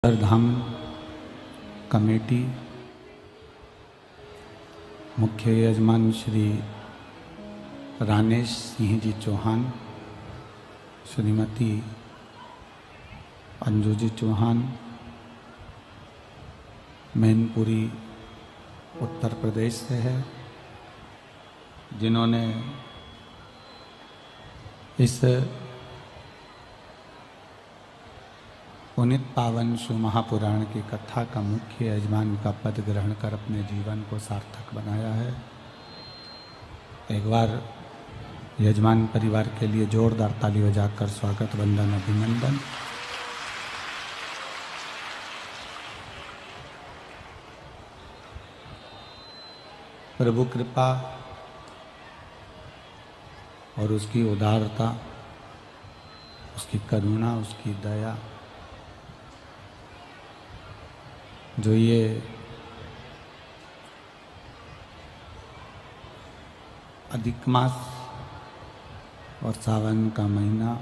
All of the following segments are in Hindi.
धाम कमेटी मुख्य यजमान श्री रानेश सिंह जी चौहान, श्रीमती अंजू जी चौहान, मैनपुरी उत्तर प्रदेश से है, जिन्होंने इस पुनित पावन शिव महापुराण की कथा का मुख्य यजमान का पद ग्रहण कर अपने जीवन को सार्थक बनाया है। एक बार यजमान परिवार के लिए जोरदार ताली बजाकर स्वागत, वंदन, अभिनंदन। प्रभु कृपा और उसकी उदारता, उसकी करुणा, उसकी दया, जो ये अधिक मास और सावन का महीना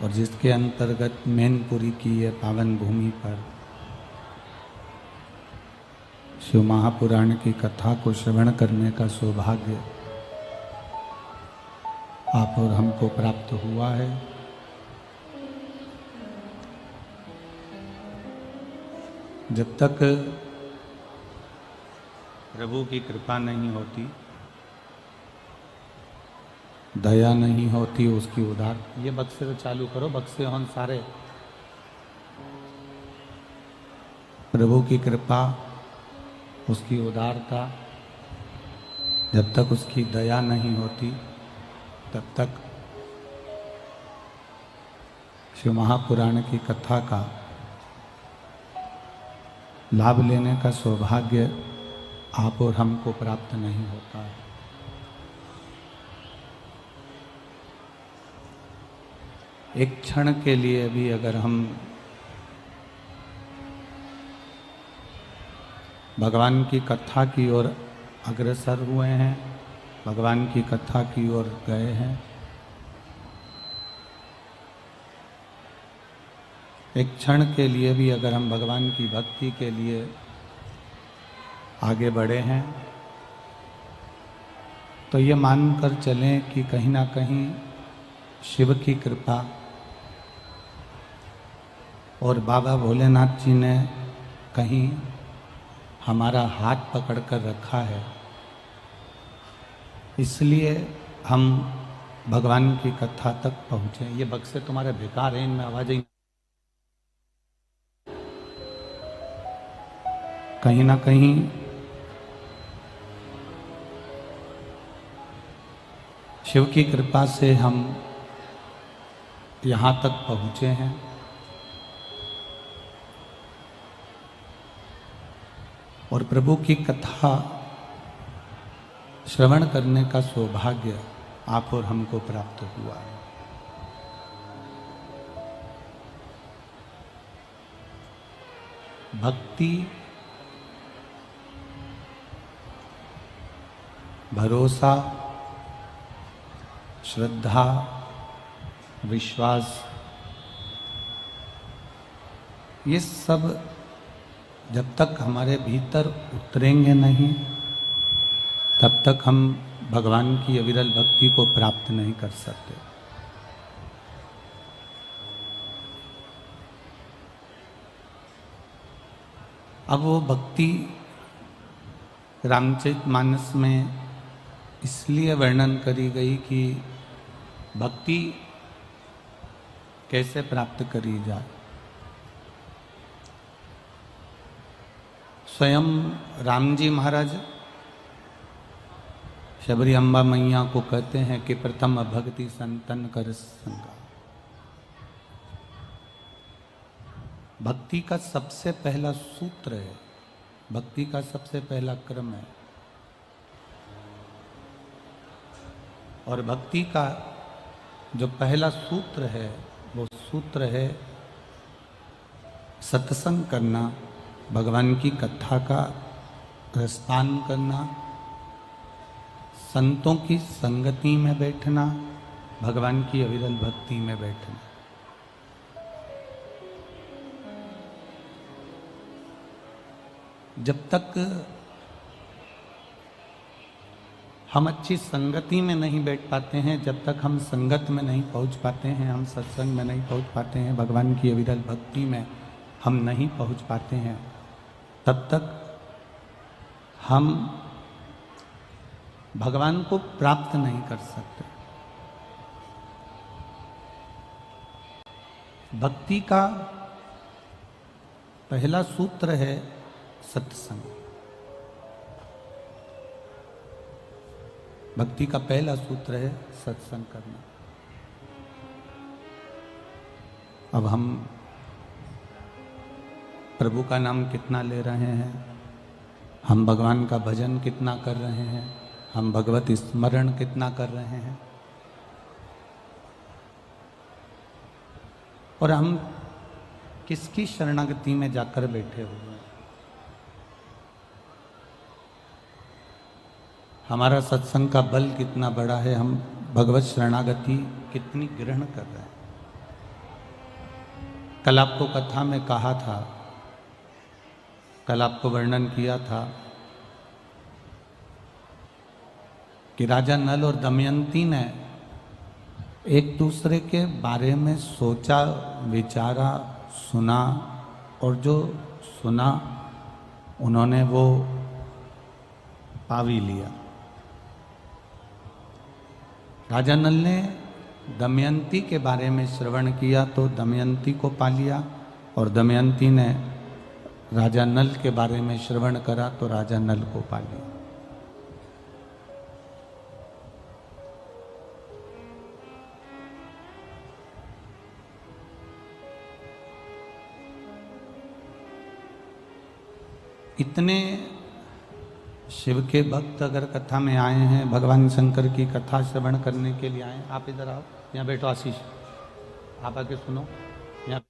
और जिसके अंतर्गत मैनपुरी की ये पावन भूमि पर शिव महापुराण की कथा को श्रवण करने का सौभाग्य आप और हमको प्राप्त हुआ है। जब तक प्रभु की कृपा नहीं होती, दया नहीं होती, उसकी उदार, ये बक्से तो चालू करो, बक्से हों सारे। प्रभु की कृपा, उसकी उदारता, जब तक उसकी दया नहीं होती तब तक शिव महापुराण की कथा का लाभ लेने का सौभाग्य आप और हमको प्राप्त नहीं होता है। एक क्षण के लिए भी अगर हम भगवान की कथा की ओर अग्रसर हुए हैं, भगवान की कथा की ओर गए हैं, एक क्षण के लिए भी अगर हम भगवान की भक्ति के लिए आगे बढ़े हैं, तो ये मानकर चलें कि कहीं ना कहीं शिव की कृपा और बाबा भोलेनाथ जी ने कहीं हमारा हाथ पकड़ कर रखा है। इसलिए हम भगवान की कथा तक पहुँचे। ये बक्से तुम्हारे बेकार हैं, इनमें आवाज़ ही कहीं ना कहीं शिव की कृपा से हम यहाँ तक पहुँचे हैं। और प्रभु की कथा श्रवण करने का सौभाग्य आप और हमको प्राप्त हुआ है। भक्ति, भरोसा, श्रद्धा, विश्वास, ये सब जब तक हमारे भीतर उतरेंगे नहीं, तब तक हम भगवान की अविरल भक्ति को प्राप्त नहीं कर सकते। अब वो भक्ति रामचरितमानस में इसलिए वर्णन करी गई कि भक्ति कैसे प्राप्त करी जाए। स्वयं राम जी महाराज शबरी अम्बा मैया को कहते हैं कि प्रथम भक्ति संतन कर संगा। भक्ति का सबसे पहला सूत्र है, भक्ति का सबसे पहला क्रम है। और भक्ति का जो पहला सूत्र है वो सूत्र है सत्संग करना, भगवान की कथा का रसपान करना, संतों की संगति में बैठना, भगवान की अविरल भक्ति में बैठना। जब तक हम अच्छी संगति में नहीं बैठ पाते हैं, जब तक हम संगत में नहीं पहुंच पाते हैं, हम सत्संग में नहीं पहुंच पाते हैं, भगवान की अविरल भक्ति में हम नहीं पहुंच पाते हैं, तब तक हम भगवान को प्राप्त नहीं कर सकते। भक्ति का पहला सूत्र है सत्संग। भक्ति का पहला सूत्र है सत्संग करना। अब हम प्रभु का नाम कितना ले रहे हैं, हम भगवान का भजन कितना कर रहे हैं, हम भगवत स्मरण कितना कर रहे हैं, और हम किसकी शरणागति में जाकर बैठे हुए हैं। हमारा सत्संग का बल कितना बड़ा है, हम भगवत शरणागति कितनी ग्रहण कर रहे हैं। कल आपको कथा में कहा था, कल आपको वर्णन किया था कि राजा नल और दमयंती ने एक दूसरे के बारे में सोचा, विचारा, सुना, और जो सुना उन्होंने वो पावी लिया। राजा नल ने दमयंती के बारे में श्रवण किया तो दमयंती को पा लिया, और दमयंती ने राजा नल के बारे में श्रवण करा तो राजा नल को पा लिया। इतने शिव के भक्त अगर कथा में आए हैं, भगवान शंकर की कथा श्रवण करने के लिए आए, आप इधर आओ, यहाँ बैठो। आशीष, आप आके सुनो। यहाँ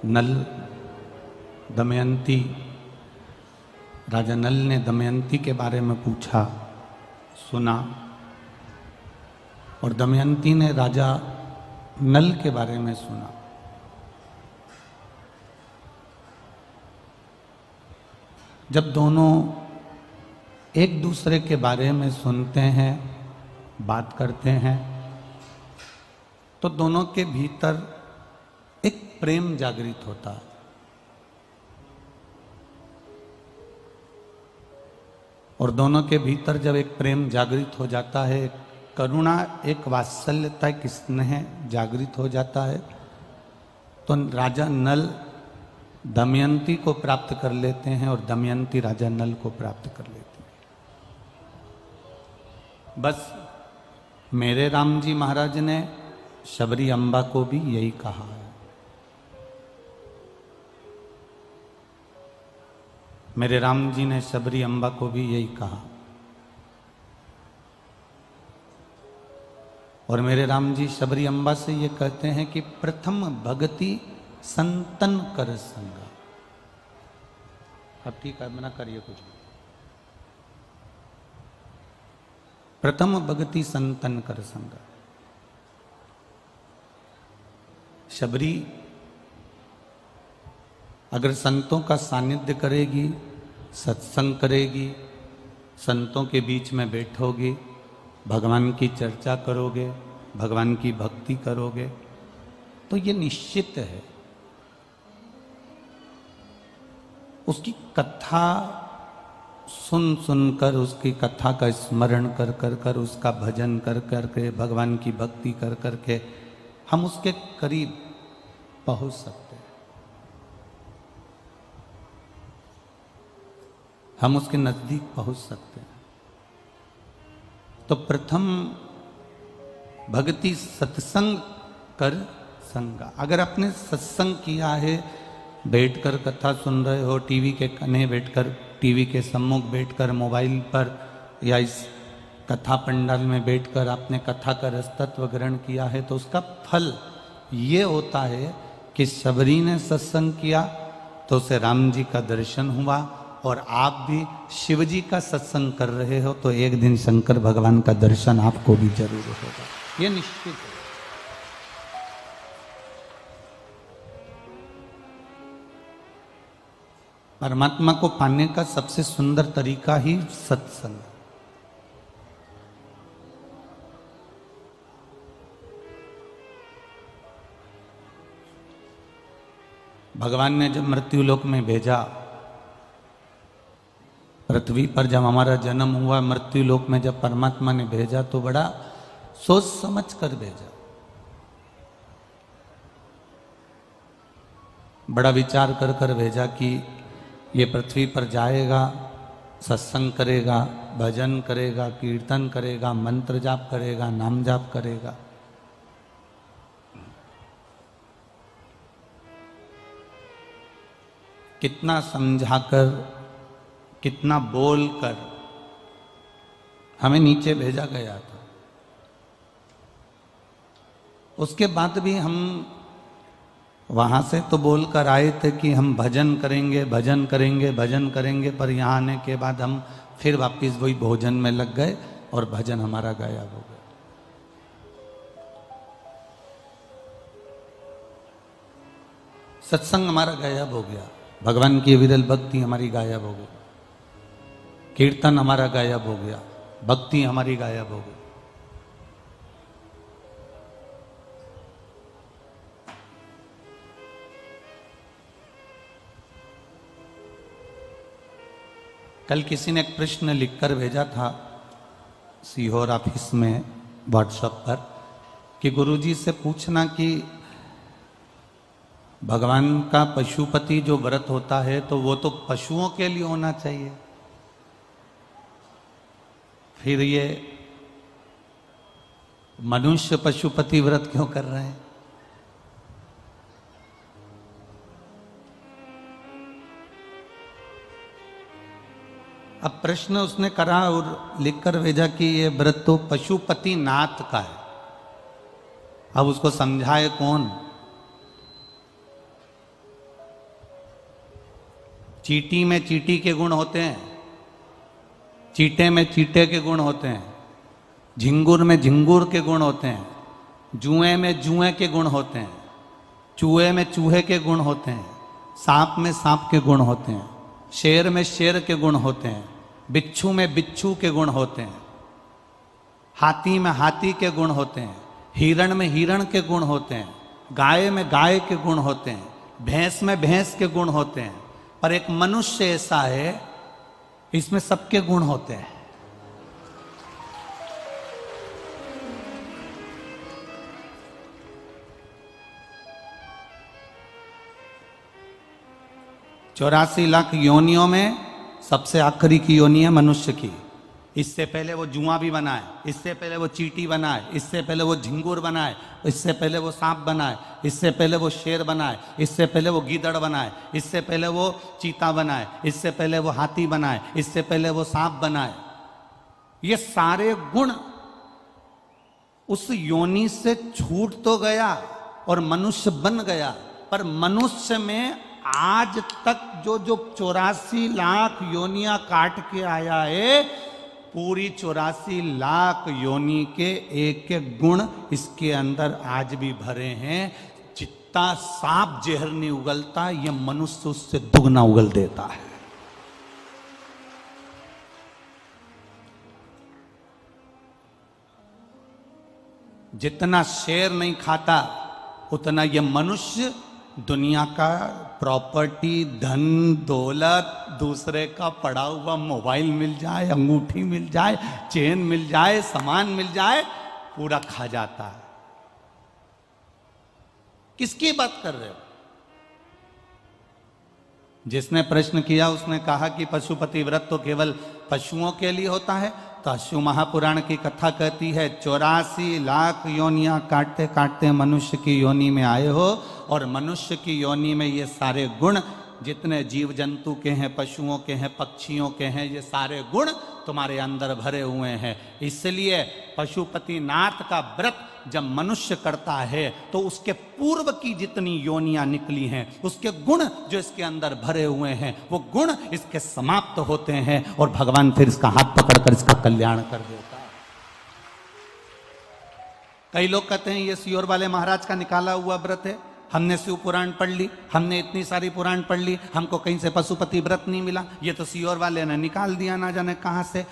नल दमयंती, राजा नल ने दमयंती के बारे में पूछा, सुना, और दमयंती ने राजा नल के बारे में सुना। जब दोनों एक दूसरे के बारे में सुनते हैं, बात करते हैं, तो दोनों के भीतर एक प्रेम जागृत होता है। और दोनों के भीतर जब एक प्रेम जागृत हो जाता है, करुणा, एक वात्सल्यता, एक स्नेह जागृत हो जाता है, तो राजा नल दमयंती को प्राप्त कर लेते हैं और दमयंती राजा नल को प्राप्त कर लेती है। बस मेरे राम जी महाराज ने शबरी अम्बा को भी यही कहा है। मेरे राम जी ने शबरी अम्बा को भी यही कहा, और मेरे राम जी शबरी अम्बा से ये कहते हैं कि प्रथम भगति संतन कर संगा। अब ठीक है, मना करिए कुछ भी। प्रथम भगति संतन कर संगा। शबरी अगर संतों का सानिध्य करेगी, सत्संग करेगी, संतों के बीच में बैठोगे, भगवान की चर्चा करोगे, भगवान की भक्ति करोगे, तो ये निश्चित है उसकी कथा सुन सुनकर, उसकी कथा का स्मरण कर कर कर, उसका भजन कर कर के, भगवान की भक्ति कर कर के हम उसके करीब पहुंच सकते हैं। हम उसके नजदीक पहुंच सकते हैं। तो प्रथम भक्ति सत्संग कर संगा। अगर आपने सत्संग किया है, बैठकर कथा सुन रहे हो, टीवी के कने बैठकर, टीवी के सम्मुख बैठकर, मोबाइल पर या इस कथा पंडाल में बैठकर आपने कथा का रसतत्व ग्रहण किया है तो उसका फल ये होता है कि शबरी ने सत्संग किया तो उसे राम जी का दर्शन हुआ, और आप भी शिव जी का सत्संग कर रहे हो तो एक दिन शंकर भगवान का दर्शन आपको भी जरूर होगा, ये निश्चित है। परमात्मा को पाने का सबसे सुंदर तरीका ही सत्संग। भगवान ने जब मृत्युलोक में भेजा, पृथ्वी पर जब हमारा जन्म हुआ, मृत्युलोक में जब परमात्मा ने भेजा तो बड़ा सोच समझ कर भेजा, बड़ा विचार कर कर भेजा कि ये पृथ्वी पर जाएगा, सत्संग करेगा, भजन करेगा, कीर्तन करेगा, मंत्र जाप करेगा, नाम जाप करेगा। कितना समझाकर, कितना बोलकर हमें नीचे भेजा गया था। उसके बाद भी हम वहां से तो बोलकर आए थे कि हम भजन करेंगे, भजन करेंगे, भजन करेंगे, पर यहाँ आने के बाद हम फिर वापिस वही भोजन में लग गए और भजन हमारा गायब हो गया। सत्संग हमारा गायब हो गया, भगवान की विरल भक्ति हमारी गायब हो गई, कीर्तन हमारा गायब हो गया, भक्ति हमारी गायब हो गई। कल किसी ने एक प्रश्न लिखकर भेजा था सीहोर ऑफिस में व्हाट्सएप पर कि गुरुजी से पूछना कि भगवान का पशुपति जो व्रत होता है तो वो तो पशुओं के लिए होना चाहिए, फिर ये मनुष्य पशुपति व्रत क्यों कर रहे हैं? अब प्रश्न उसने करा और लिखकर भेजा कि ये व्रत तो पशुपति नाथ का है। अब उसको समझाए कौन? चींटी में चींटी के गुण होते हैं, चींटे में चींटे के गुण होते हैं, झिंगुर में झिंगुर के गुण होते हैं, जुए में जुए के गुण होते हैं, चूहे में चूहे के गुण होते हैं, सांप में सांप के गुण होते हैं, शेर में शेर के गुण होते हैं, बिच्छू में बिच्छू के गुण होते हैं, हाथी में हाथी के गुण होते हैं, हिरण में हिरण के गुण होते हैं, गाय में गाय के गुण होते हैं, भैंस में भैंस के गुण होते हैं, पर एक मनुष्य ऐसा है इसमें सबके गुण होते हैं। चौरासी लाख योनियों में सबसे आखिरी की योनि है मनुष्य की। इससे पहले वो जुआ भी बनाए, इससे पहले वो चींटी बनाए, इससे पहले वो झिंगुर बनाए, इससे पहले वो सांप बनाए, इससे पहले वो शेर बनाए, इससे पहले वो गीदड़ बनाए, इससे पहले वो चीता बनाए, इससे पहले वो हाथी बनाए, इससे पहले वो सांप बनाए। ये सारे गुण उस योनि से छूट तो गया और मनुष्य बन गया, पर मनुष्य में आज तक जो 84 लाख योनियां काट के आया है, पूरी 84 लाख योनि के एक एक गुण इसके अंदर आज भी भरे हैं। जितना सांप जहर नहीं उगलता, ये मनुष्य उससे दुगना उगल देता है। जितना शेर नहीं खाता, उतना ये मनुष्य दुनिया का प्रॉपर्टी, धन दौलत, दूसरे का पड़ा हुआ मोबाइल मिल जाए, अंगूठी मिल जाए, चेन मिल जाए, सामान मिल जाए, पूरा खा जाता है। किसकी बात कर रहे हो? जिसने प्रश्न किया उसने कहा कि पशुपति व्रत तो केवल पशुओं के लिए होता है। तो अश्व महापुराण की कथा कहती है 84 लाख योनियां काटते काटते मनुष्य की योनि में आए हो, और मनुष्य की योनि में ये सारे गुण जितने जीव जंतु के हैं, पशुओं के हैं, पक्षियों के हैं, ये सारे गुण तुम्हारे अंदर भरे हुए हैं। इसलिए पशुपतिनाथ का व्रत जब मनुष्य करता है तो उसके पूर्व की जितनी योनियां निकली हैं, उसके गुण जो इसके अंदर भरे हुए हैं, वो गुण इसके समाप्त होते हैं और भगवान फिर इसका हाथ पकड़कर इसका कल्याण कर देता है। कई लोग कहते हैं ये सियोर वाले महाराज का निकाला हुआ व्रत है, हमने शिव पुराण पढ़ ली, हमने इतनी सारी पुराण पढ़ ली, हमको कहीं से पशुपति व्रत नहीं मिला, ये तो सियोर वाले ने निकाल दिया ना जाने कहां से।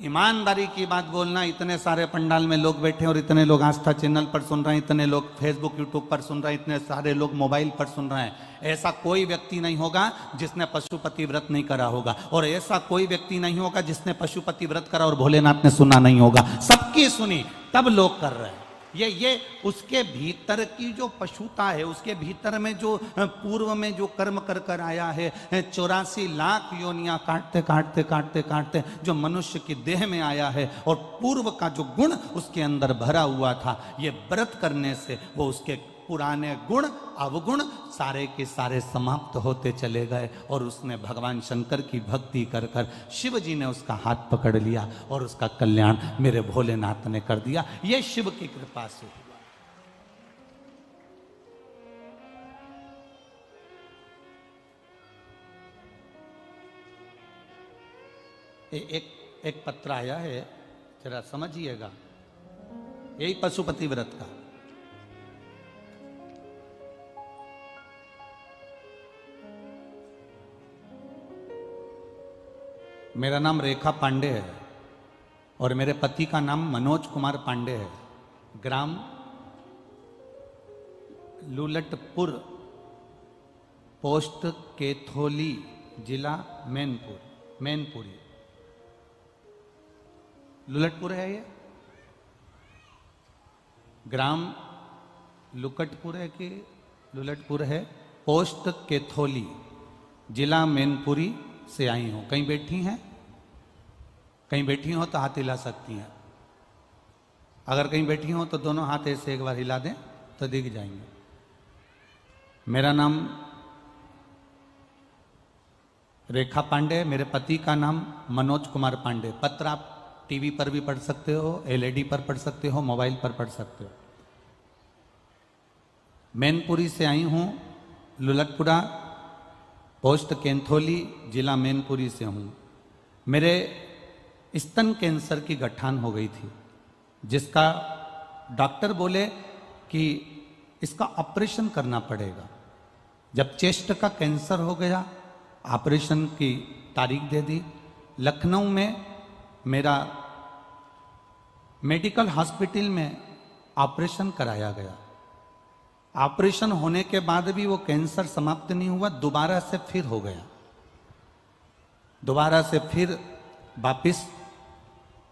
ईमानदारी की बात बोलना, इतने सारे पंडाल में लोग बैठे और इतने लोग आस्था चैनल पर सुन रहे हैं, इतने लोग फेसबुक यूट्यूब पर सुन रहे हैं, इतने सारे लोग मोबाइल पर सुन रहे हैं, ऐसा कोई व्यक्ति नहीं होगा जिसने पशुपति व्रत नहीं करा होगा, और ऐसा कोई व्यक्ति नहीं होगा जिसने पशुपति व्रत करा और भोलेनाथ ने सुना नहीं होगा। सबकी सुनी तब लोग कर रहे हैं। ये उसके भीतर की जो पशुता है, उसके भीतर में जो पूर्व में जो कर्म कर कर आया है, 84 लाख योनियां काटते काटते काटते काटते जो मनुष्य की देह में आया है, और पूर्व का जो गुण उसके अंदर भरा हुआ था, ये व्रत करने से वो उसके पुराने गुण अवगुण सारे के सारे समाप्त होते चले गए, और उसने भगवान शंकर की भक्ति कर कर शिव जी ने उसका हाथ पकड़ लिया और उसका कल्याण मेरे भोलेनाथ ने कर दिया। ये शिव की कृपा से हुआ। एक पत्र आया है, जरा समझिएगा, यही पशुपति व्रत का। मेरा नाम रेखा पांडे है और मेरे पति का नाम मनोज कुमार पांडे है। ग्राम लुलटपुर, पोस्ट केथोली, जिला मैनपुरी। लुलटपुर है ये, ग्राम लुकटपुर है कि लुलटपुर है, पोस्ट केथोली, जिला मैनपुरी से आई हूं। कहीं बैठी हैं? कहीं बैठी हो तो हाथ हिला सकती हैं। अगर कहीं बैठी हो तो दोनों हाथ ऐसे एक बार हिला दें तो दिख जाएंगे। मेरा नाम रेखा पांडे, मेरे पति का नाम मनोज कुमार पांडे। पत्र आप टीवी पर भी पढ़ सकते हो, एलईडी पर पढ़ सकते हो, मोबाइल पर पढ़ सकते हो। मैनपुरी से आई हूं, लुलटपुरा, पोस्ट केंथोली, जिला मैनपुरी से हूँ। मेरे स्तन कैंसर की गठान हो गई थी, जिसका डॉक्टर बोले कि इसका ऑपरेशन करना पड़ेगा। जब चेस्ट का कैंसर हो गया, ऑपरेशन की तारीख दे दी। लखनऊ में मेरा मेडिकल हॉस्पिटल में ऑपरेशन कराया गया। ऑपरेशन होने के बाद भी वो कैंसर समाप्त नहीं हुआ, दोबारा से फिर हो गया। दोबारा से फिर वापिस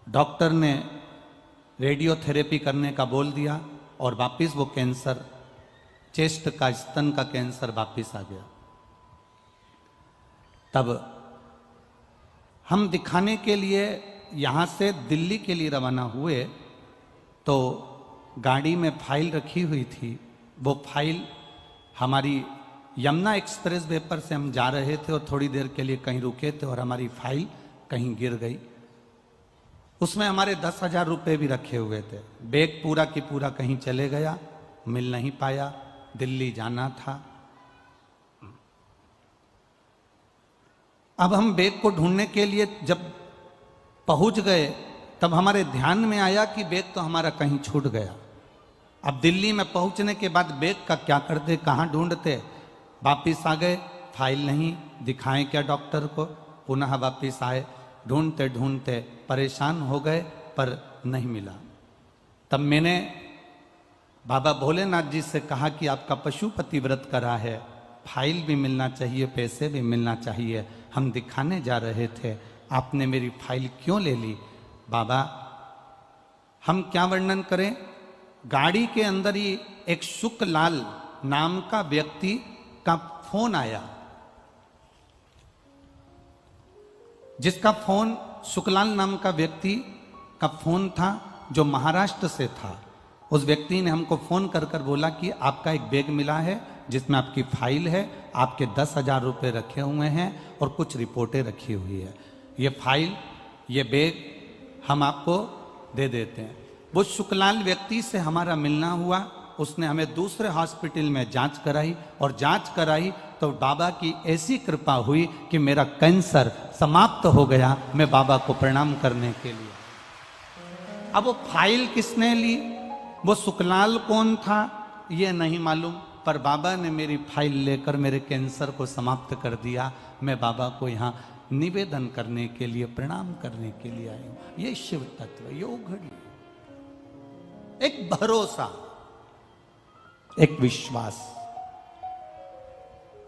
डॉक्टर ने रेडियोथेरेपी करने का बोल दिया और वापिस वो कैंसर, चेस्ट का, स्तन का कैंसर वापिस आ गया। तब हम दिखाने के लिए यहाँ से दिल्ली के लिए रवाना हुए, तो गाड़ी में फाइल रखी हुई थी। वो फाइल हमारी यमुना एक्सप्रेस वे पर से हम जा रहे थे और थोड़ी देर के लिए कहीं रुके थे और हमारी फाइल कहीं गिर गई। उसमें हमारे 10,000 रुपये भी रखे हुए थे। बैग पूरा की पूरा कहीं चले गया, मिल नहीं पाया, दिल्ली जाना था। अब हम बैग को ढूंढने के लिए जब पहुंच गए, तब हमारे ध्यान में आया कि बैग तो हमारा कहीं छूट गया। अब दिल्ली में पहुंचने के बाद बैग का क्या करते, कहाँ ढूंढते? वापिस आ गए, फाइल नहीं, दिखाएं क्या डॉक्टर को? पुनः वापिस आए, ढूंढते ढूंढते परेशान हो गए, पर नहीं मिला। तब मैंने बाबा भोलेनाथ जी से कहा कि आपका पशुपति व्रत करा है, फाइल भी मिलना चाहिए, पैसे भी मिलना चाहिए, हम दिखाने जा रहे थे, आपने मेरी फाइल क्यों ले ली? बाबा, हम क्या वर्णन करें, गाड़ी के अंदर ही एक शुकलाल नाम का व्यक्ति का फोन आया, जिसका फोन, शुकलाल नाम का व्यक्ति का फोन था, जो महाराष्ट्र से था। उस व्यक्ति ने हमको फोन कर कर बोला कि आपका एक बैग मिला है जिसमें आपकी फाइल है, आपके 10,000 रुपये रखे हुए हैं और कुछ रिपोर्टें रखी हुई है। ये फाइल ये बैग हम आपको दे देते हैं। वो शुक्लाल व्यक्ति से हमारा मिलना हुआ, उसने हमें दूसरे हॉस्पिटल में जांच कराई और जांच कराई तो बाबा की ऐसी कृपा हुई कि मेरा कैंसर समाप्त हो गया। मैं बाबा को प्रणाम करने के लिए, अब वो फाइल किसने ली, वो शुक्लाल कौन था ये नहीं मालूम, पर बाबा ने मेरी फाइल लेकर मेरे कैंसर को समाप्त कर दिया। मैं बाबा को यहाँ निवेदन करने के लिए, प्रणाम करने के लिए आया हूं। ये शिव तत्व, ये घड़ी, एक भरोसा, एक विश्वास,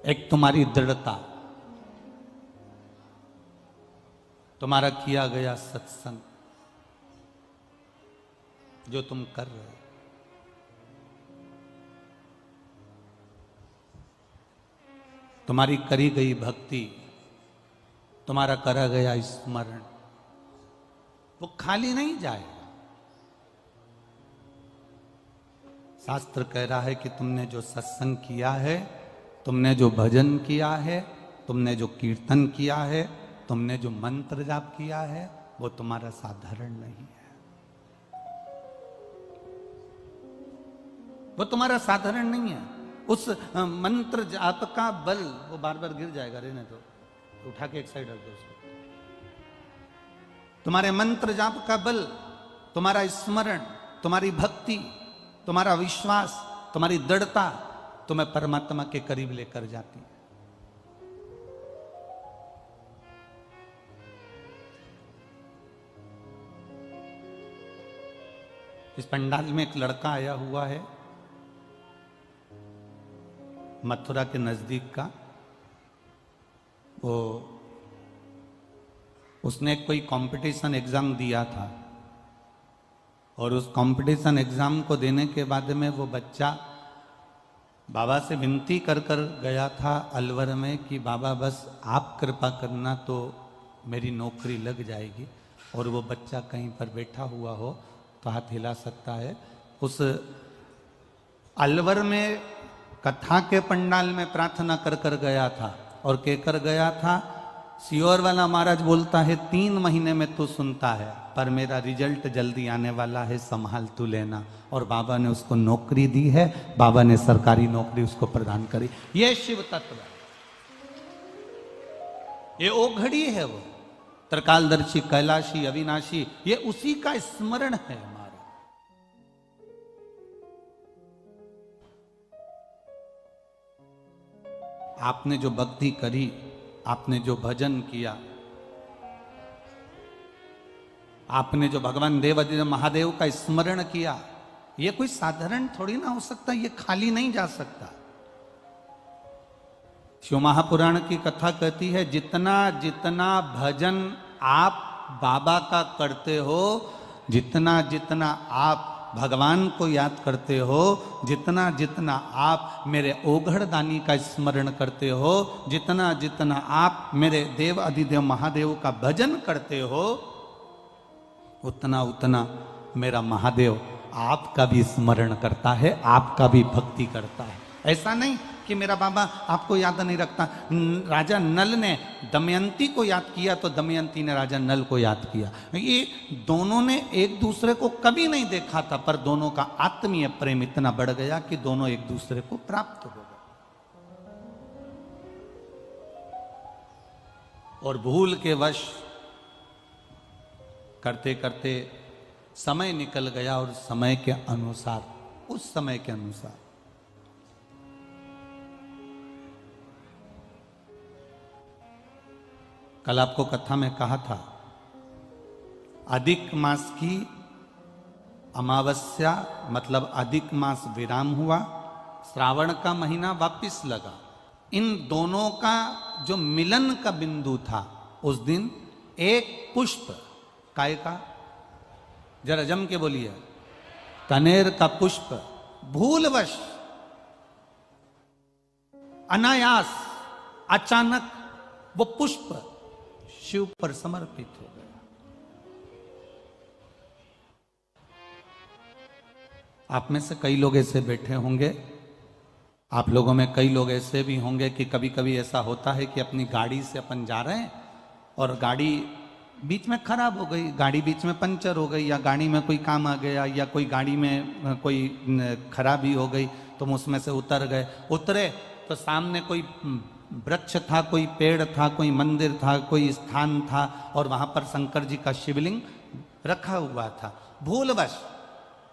एक तुम्हारी दृढ़ता, तुम्हारा किया गया सत्संग जो तुम कर रहे हो, तुम्हारी करी गई भक्ति, तुम्हारा करा गया स्मरण, वो खाली नहीं जाएगा। शास्त्र कह रहा है कि तुमने जो सत्संग किया है, तुमने जो भजन किया है, तुमने जो कीर्तन किया है, तुमने जो मंत्र जाप किया है, वो तुम्हारा साधारण नहीं है। वो तुम्हारा साधारण नहीं है। उस मंत्र जाप का बल, वो बार बार गिर जाएगा, रहने तो उठा के एक साइड रख दो उसको। तुम्हारे मंत्र जाप का बल, तुम्हारा स्मरण, तुम्हारी भक्ति, तुम्हारा विश्वास, तुम्हारी दृढ़ता तुम्हें परमात्मा के करीब लेकर जाती है। इस पंडाल में एक लड़का आया हुआ है, मथुरा के नजदीक का। वो उसने कोई कंपटीशन एग्जाम दिया था और उस कंपटीशन एग्जाम को देने के बाद में वो बच्चा बाबा से विनती कर कर गया था अलवर में कि बाबा बस आप कृपा करना तो मेरी नौकरी लग जाएगी। और वो बच्चा कहीं पर बैठा हुआ हो तो हाथ हिला सकता है। उस अलवर में कथा के पंडाल में प्रार्थना कर कर गया था और कहकर गया था, सियोर वाला महाराज बोलता है 3 महीने में तू सुनता है, पर मेरा रिजल्ट जल्दी आने वाला है, संभाल तू लेना। और बाबा ने उसको नौकरी दी है, बाबा ने सरकारी नौकरी उसको प्रदान करी। ये शिव तत्व है, ये ओघड़ी है, वो त्रिकालदर्शी, कैलाशी, अविनाशी, ये उसी का स्मरण है हमारा। आपने जो भक्ति करी, आपने जो भजन किया, आपने जो भगवान देवाधिदेव महादेव का स्मरण किया, ये कोई साधारण थोड़ी ना हो सकता, ये खाली नहीं जा सकता। शिव महापुराण की कथा कहती है, जितना जितना भजन आप बाबा का करते हो, जितना जितना आप भगवान को याद करते हो, जितना जितना आप मेरे ओघड़दानी का स्मरण करते हो, जितना जितना आप मेरे देव अधिदेव महादेव का भजन करते हो, उतना उतना मेरा महादेव आपका भी स्मरण करता है, आपका भी भक्ति करता है। ऐसा नहीं कि मेरा बाबा आपको याद नहीं रखता। राजा नल ने दमयंती को याद किया तो दमयंती ने राजा नल को याद किया। ये दोनों ने एक दूसरे को कभी नहीं देखा था, पर दोनों का आत्मीय प्रेम इतना बढ़ गया कि दोनों एक दूसरे को प्राप्त हो गए। और भूल के वश करते करते समय निकल गया और समय के अनुसार, उस समय के अनुसार कल आपको कथा में कहा था, अधिक मास की अमावस्या मतलब अधिक मास विराम हुआ, श्रावण का महीना वापिस लगा। इन दोनों का जो मिलन का बिंदु था, उस दिन एक पुष्प, काय का, जरा जम के बोलिए, कनेर का पुष्प भूलवश, अनायास, अचानक वो पुष्प शिव पर समर्पित हो गया। आप में से कई लोग ऐसे बैठे होंगे, आप लोगों में कई लोग ऐसे भी होंगे कि कभी कभी ऐसा होता है कि अपनी गाड़ी से अपन जा रहे हैं और गाड़ी बीच में खराब हो गई गाड़ी, बीच में पंचर हो गई, या गाड़ी में कोई काम आ गया, या कोई गाड़ी में कोई खराबी हो गई, तुम उसमें से उतर गए। उतरे तो सामने कोई वृक्ष था, कोई पेड़ था, कोई मंदिर था, कोई स्थान था, और वहां पर शंकर जी का शिवलिंग रखा हुआ था। भूलवश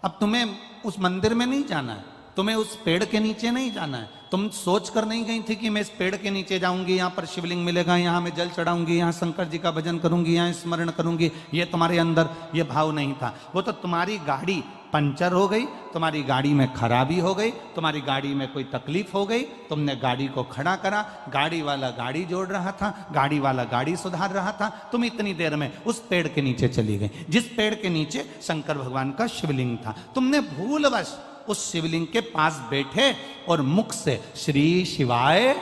अब तुम्हें उस मंदिर में नहीं जाना है, तुम्हें उस पेड़ के नीचे नहीं जाना है। तुम सोच कर नहीं गई थी कि मैं इस पेड़ के नीचे जाऊंगी, यहाँ पर शिवलिंग मिलेगा, यहाँ मैं जल चढ़ाऊंगी, यहाँ शंकर जी का भजन करूंगी, यहाँ स्मरण करूंगी। ये तुम्हारे अंदर ये भाव नहीं था। वो तो तुम्हारी गाड़ी पंचर हो गई, तुम्हारी गाड़ी में खराबी हो गई, तुम्हारी गाड़ी में कोई तकलीफ हो गई, तुमने गाड़ी को खड़ा करा, गाड़ी वाला गाड़ी जोड़ रहा था, गाड़ी वाला गाड़ी सुधार रहा था, तुम इतनी देर में उस पेड़ के नीचे चली गई जिस पेड़ के नीचे शंकर भगवान का शिवलिंग था। तुमने भूलवश उस शिवलिंग के पास बैठे और मुख से श्री शिवाय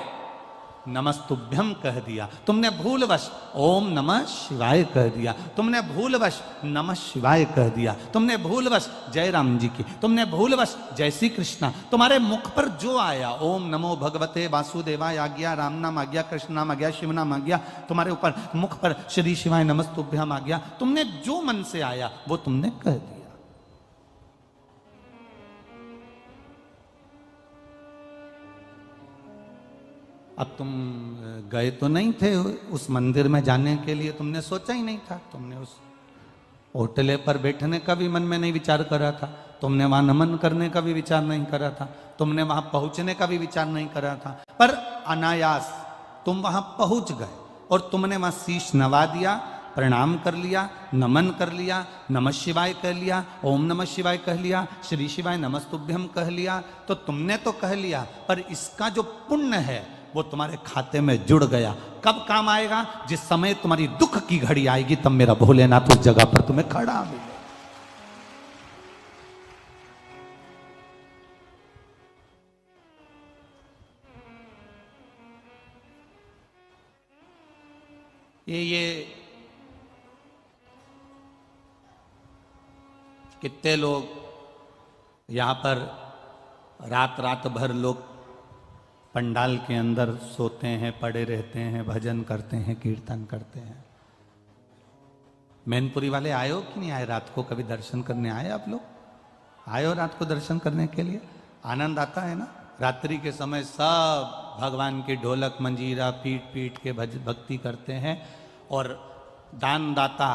नमस्तुभ्यम कह दिया। तुमने भूलवश ओम नमः शिवाय कह दिया, तुमने भूलवश नमः शिवाय कह दिया, तुमने भूलवश जय राम जी की, तुमने भूलवश जय श्री कृष्णा, तुम्हारे मुख पर जो आया, ओम नमो भगवते वासुदेवाय आ गया, राम नाम आ गया, कृष्ण नाम आ गया, शिव नाम आ गया, तुम्हारे ऊपर मुख पर श्री शिवाय नमस्तुभ्यम आ गया। तुमने जो मन से आया वो तुमने कह दिया। अब तुम गए तो नहीं थे उस मंदिर में जाने के लिए, तुमने सोचा ही नहीं था, तुमने उस होटले पर बैठने का भी मन में नहीं विचार करा था, तुमने वहां नमन करने का भी विचार नहीं करा था, तुमने वहां पहुंचने का भी विचार नहीं करा था, पर अनायास तुम वहां पहुंच गए और तुमने वहां शीश नवा दिया, प्रणाम कर लिया, नमन कर लिया, नमः शिवाय कह लिया, ओम नमः शिवाय कह लिया, श्री शिवाय नमस्तुभ्यम कह लिया। तो तुमने तो कह लिया, पर इसका जो पुण्य है वो तुम्हारे खाते में जुड़ गया। कब काम आएगा? जिस समय तुम्हारी दुख की घड़ी आएगी, तब मेरा भोलेनाथ उस जगह पर तुम्हें खड़ा मिले। ये कितने लोग यहां पर रात रात भर लोग पंडाल के अंदर सोते हैं, पड़े रहते हैं, भजन करते हैं, कीर्तन करते हैं। मैनपुरी वाले आए हो कि नहीं आए? रात को कभी दर्शन करने आए आप लोग? आए हो रात को दर्शन करने के लिए? आनंद आता है ना? रात्रि के समय सब भगवान की ढोलक मंजीरा पीट पीट के भक्ति करते हैं। और दानदाता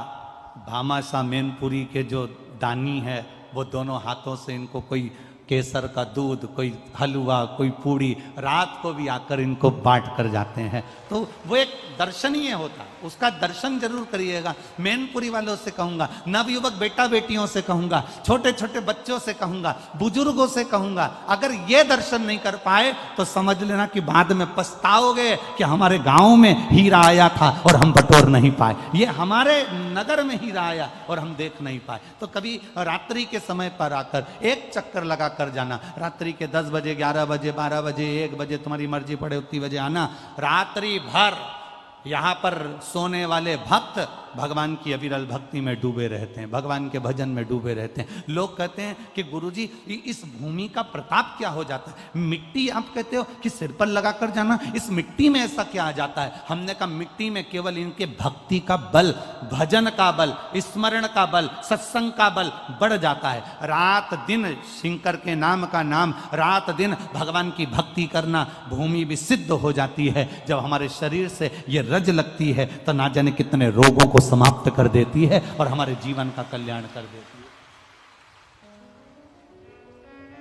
भामाशाह मैनपुरी के जो दानी है, वो दोनों हाथों से इनको कोई केसर का दूध, कोई हलवा, कोई पूड़ी रात को भी आकर इनको बांट कर जाते हैं। तो वो एक दर्शनीय होता है, उसका दर्शन जरूर करिएगा। मैनपुरी वालों से कहूंगा, नवयुवक बेटा बेटियों से कहूंगा, छोटे छोटे बच्चों से कहूंगा, बुजुर्गों से कहूंगा, अगर ये दर्शन नहीं कर पाए तो समझ लेना कि बाद में पछताओगे कि हमारे गांव में हीरा आया था और हम बटोर नहीं पाए, ये हमारे नगर में हीरा आया और हम देख नहीं पाए। तो कभी रात्रि के समय पर आकर एक चक्कर लगा कर जाना। रात्रि के 10 बजे, 11 बजे, 12 बजे, 1 बजे, तुम्हारी मर्जी पड़े उतनी बजे आना। रात्रि भर यहां पर सोने वाले भक्त भगवान की अविरल भक्ति में डूबे रहते हैं, भगवान के भजन में डूबे रहते हैं। लोग कहते हैं कि गुरुजी इस भूमि का प्रताप क्या हो जाता है? मिट्टी आप कहते हो कि सिर पर लगा कर जाना, इस मिट्टी में ऐसा क्या आ जाता है? हमने कहा मिट्टी में केवल इनके भक्ति का बल, भजन का बल, स्मरण का बल, सत्संग का बल बढ़ जाता है। रात दिन शंकर के नाम का नाम, रात दिन भगवान की भक्ति करना, भूमि भी सिद्ध हो जाती है। जब हमारे शरीर से ये रज लगती है तो ना जाने कितने रोगों को समाप्त कर देती है और हमारे जीवन का कल्याण कर देती है।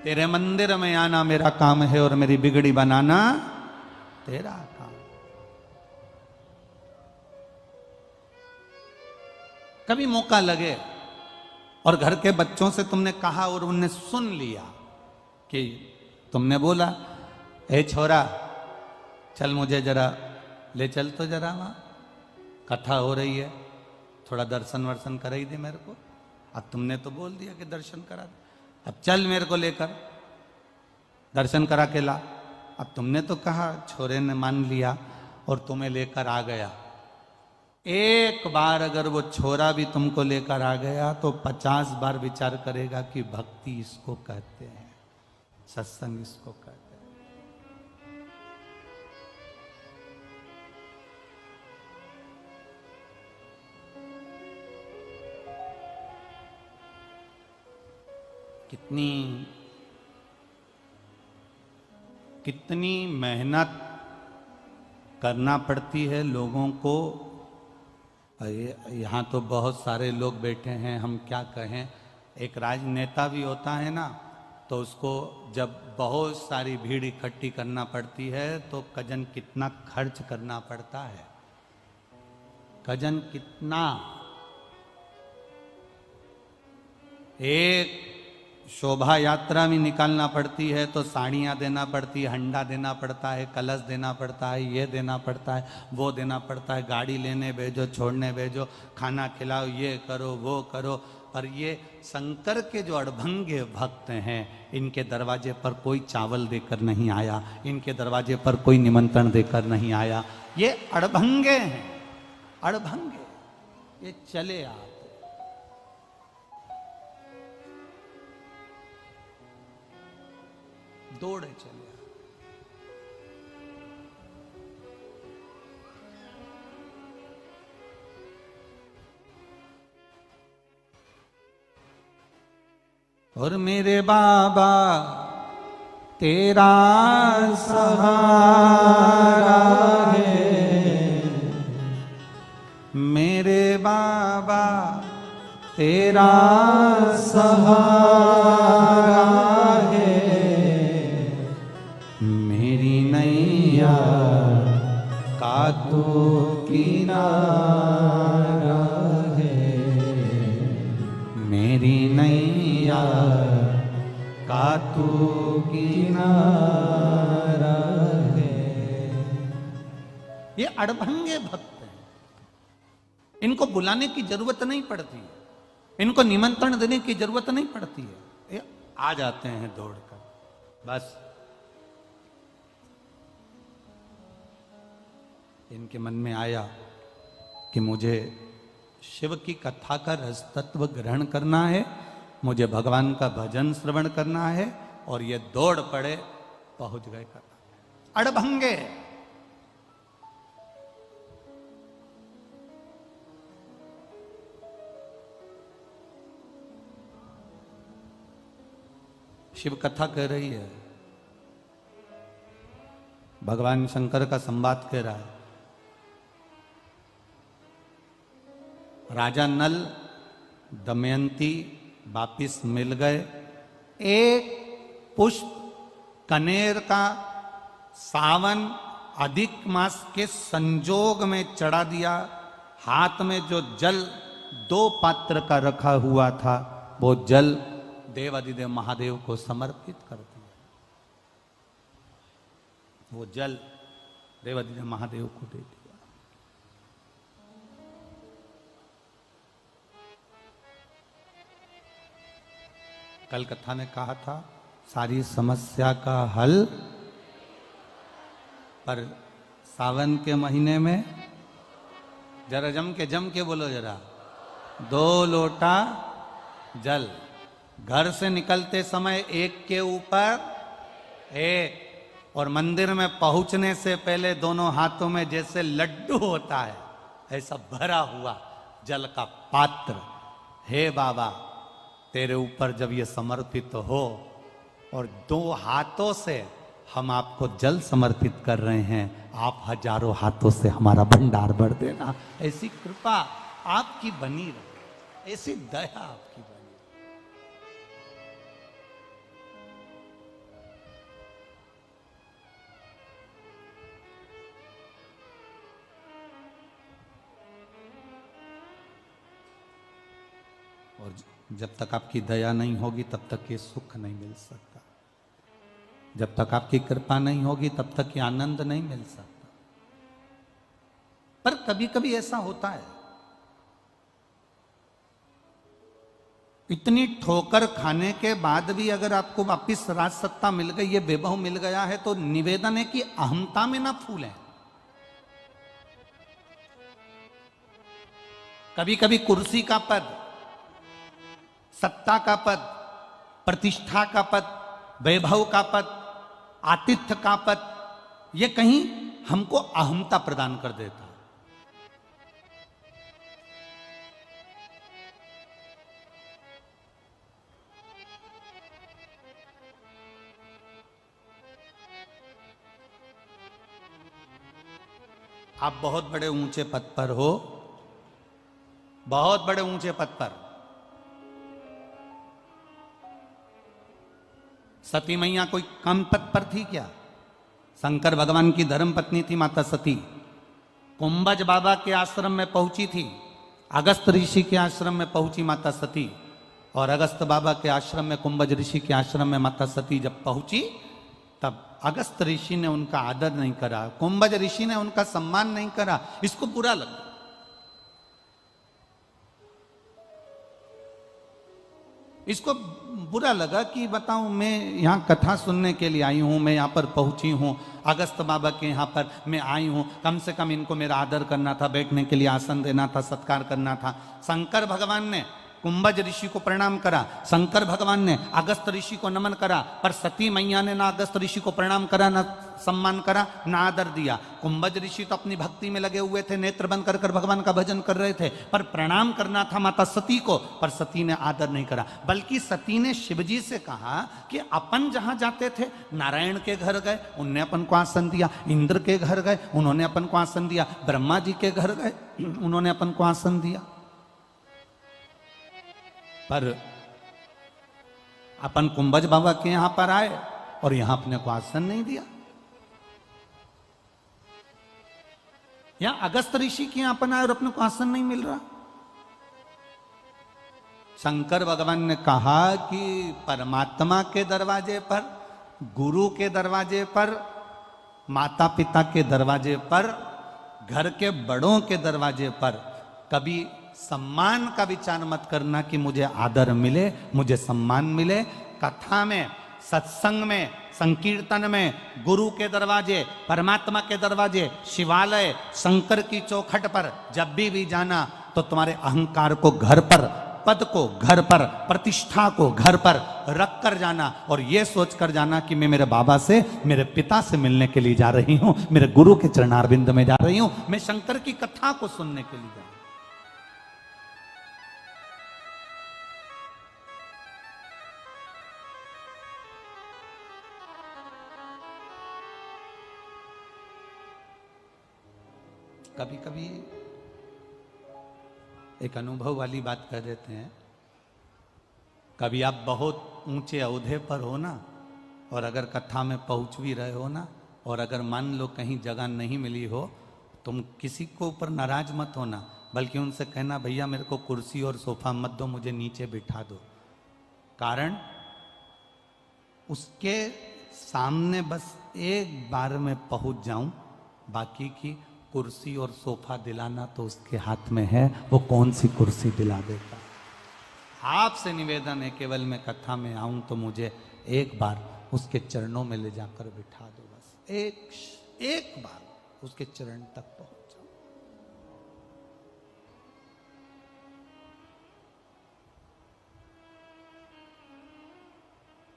तेरे मंदिर में आना मेरा काम है और मेरी बिगड़ी बनाना तेरा काम। कभी मौका लगे और घर के बच्चों से तुमने कहा और उनने सुन लिया कि तुमने बोला, ए छोरा चल मुझे जरा ले चल, तो जरा वहां कथा हो रही है, थोड़ा दर्शन वर्शन करा ही दे मेरे को। अब तुमने तो बोल दिया कि दर्शन करा दे, अब चल मेरे को लेकर दर्शन करा के ला। अब तुमने तो कहा, छोरे ने मान लिया और तुम्हें लेकर आ गया। एक बार अगर वो छोरा भी तुमको लेकर आ गया तो 50 बार विचार करेगा कि भक्ति इसको कहते हैं, सत्संग इसको कहते हैं। कितनी कितनी मेहनत करना पड़ती है लोगों को। यहाँ तो बहुत सारे लोग बैठे हैं, हम क्या कहें। एक राजनेता भी होता है ना, तो उसको जब बहुत सारी भीड़ इकट्ठी करना पड़ती है तो कजन कितना खर्च करना पड़ता है, कजन कितना। एक शोभा यात्रा भी निकालना पड़ती है तो साड़ियाँ देना पड़ती है, हंडा देना पड़ता है, कलश देना पड़ता है, ये देना पड़ता है, वो देना पड़ता है, गाड़ी लेने भेजो, छोड़ने भेजो, खाना खिलाओ, ये करो वो करो। पर ये शंकर के जो अड़भंगे भक्त हैं, इनके दरवाजे पर कोई चावल देकर नहीं आया, इनके दरवाजे पर कोई निमंत्रण देकर नहीं आया। ये अड़भंगे हैं, अड़भंगे। ये चले आप दौड़े चले। और मेरे बाबा तेरा सहारा है, मेरे बाबा तेरा सहारा है, मेरी नैया का तू किनारा है, मेरी नैया का तू किनारा है। ये अड़भंगे भक्त हैं, इनको बुलाने की जरूरत नहीं पड़ती है, इनको निमंत्रण देने की जरूरत नहीं पड़ती है, ये आ जाते हैं दौड़कर। बस इनके मन में आया कि मुझे शिव की कथा का रस तत्व ग्रहण करना है, मुझे भगवान का भजन श्रवण करना है, और ये दौड़ पड़े, पहुंच गए कथा। अड़भंगे। शिव कथा कह रही है, भगवान शंकर का संवाद कह रहा है। राजा नल दमयंती वापिस मिल गए। एक पुष्प कनेर का सावन अधिक मास के संजोग में चढ़ा दिया। हाथ में जो जल 2 पात्र का रखा हुआ था, वो जल देवाधिदेव महादेव को समर्पित कर दिया। वो जल देवाधिदेव महादेव को दे दिया। कल कथा में कहा था सारी समस्या का हल, पर सावन के महीने में जरा जम के बोलो जरा, 2 लोटा जल। घर से निकलते समय एक के ऊपर एक, और मंदिर में पहुंचने से पहले दोनों हाथों में जैसे लड्डू होता है, ऐसा भरा हुआ जल का पात्र। हे बाबा, तेरे ऊपर जब ये समर्पित हो और 2 हाथों से हम आपको जल समर्पित कर रहे हैं, आप हजारों हाथों से हमारा भंडार भर देना। ऐसी कृपा आपकी बनी रहे, ऐसी दया आपकी बनी। और जब तक आपकी दया नहीं होगी तब तक ये सुख नहीं मिल सकता, जब तक आपकी कृपा नहीं होगी तब तक ये आनंद नहीं मिल सकता। पर कभी कभी ऐसा होता है, इतनी ठोकर खाने के बाद भी अगर आपको वापिस राज सत्ता मिल गई, ये वैभव मिल गया है, तो निवेदन है कि अहमता में ना फूलें। कभी कभी कुर्सी का पद, सत्ता का पद, प्रतिष्ठा का पद, वैभव का पद, आतिथ्य का पद, ये कहीं हमको अहमता प्रदान कर देता है। आप बहुत बड़े ऊंचे पद पर हो, बहुत बड़े ऊंचे पद पर। सती मैया कोई कम पद पर थी क्या? शंकर भगवान की धर्म पत्नी थी माता सती। कुंभज बाबा के आश्रम में पहुंची थी, अगस्त ऋषि के आश्रम में पहुंची माता सती। और अगस्त बाबा के आश्रम में, कुंभज ऋषि के आश्रम में माता सती जब पहुंची, तब अगस्त ऋषि ने उनका आदर नहीं करा, कुंभज ऋषि ने उनका सम्मान नहीं करा। इसको बुरा लगा। इसको बुरा लगा कि बताऊं, मैं यहाँ कथा सुनने के लिए आई हूँ, मैं यहाँ पर पहुंची हूँ, अगस्त बाबा के यहाँ पर मैं आई हूँ, कम से कम इनको मेरा आदर करना था, बैठने के लिए आसन देना था, सत्कार करना था। शंकर भगवान ने कुंभज ऋषि को प्रणाम करा, शंकर भगवान ने अगस्त ऋषि को नमन करा, पर सती मैया ने ना अगस्त ऋषि को प्रणाम करा, ना सम्मान करा, ना आदर दिया। कुंभज ऋषि तो अपनी भक्ति में लगे हुए थे, नेत्र बंद कर कर भगवान का भजन कर रहे थे, पर प्रणाम करना था माता सती को, पर सती ने आदर नहीं करा। बल्कि सती ने शिवजी से कहा कि अपन जहां जाते थे, नारायण के घर गए, उनने अपन को आसन दिया, इंद्र के घर गए, उन्होंने अपन को आसन दिया, ब्रह्मा जी के घर गए, उन्होंने अपन को आसन दिया, पर अपन कुंभज बाबा के यहां पर आए और यहां अपने को आसन नहीं दिया। यहां अगस्त ऋषि के यहां अपन आए और अपने को आसन नहीं मिल रहा। शंकर भगवान ने कहा कि परमात्मा के दरवाजे पर, गुरु के दरवाजे पर, माता पिता के दरवाजे पर, घर के बड़ों के दरवाजे पर कभी सम्मान का विचार मत करना कि मुझे आदर मिले, मुझे सम्मान मिले। कथा में, सत्संग में, संकीर्तन में, गुरु के दरवाजे, परमात्मा के दरवाजे, शिवालय, शंकर की चौखट पर जब भी जाना तो तुम्हारे अहंकार को घर पर, पद को घर पर, प्रतिष्ठा को घर पर रख कर जाना, और ये सोच कर जाना कि मैं मेरे बाबा से, मेरे पिता से मिलने के लिए जा रही हूं, मेरे गुरु के चरणारविंद में जा रही हूं, मैं शंकर की कथा को सुनने के लिए जा रही हूं। कभी कभी एक अनुभव वाली बात कर देते हैं। कभी आप बहुत ऊंचे ओहदे पर हो ना, और अगर कथा में पहुंच भी रहे हो ना, और अगर मान लो कहीं जगह नहीं मिली हो, तुम किसी को ऊपर नाराज मत होना, बल्कि उनसे कहना भैया मेरे को कुर्सी और सोफा मत दो, मुझे नीचे बिठा दो। कारण उसके सामने बस एक बार में पहुंच जाऊं, बाकी की कुर्सी और सोफा दिलाना तो उसके हाथ में है, वो कौन सी कुर्सी दिला देता। आपसे निवेदन है, केवल मैं कथा में आऊं तो मुझे एक बार उसके चरणों में ले जाकर बिठा दो, बस एक बार उसके चरण तक पहुंच जाओ।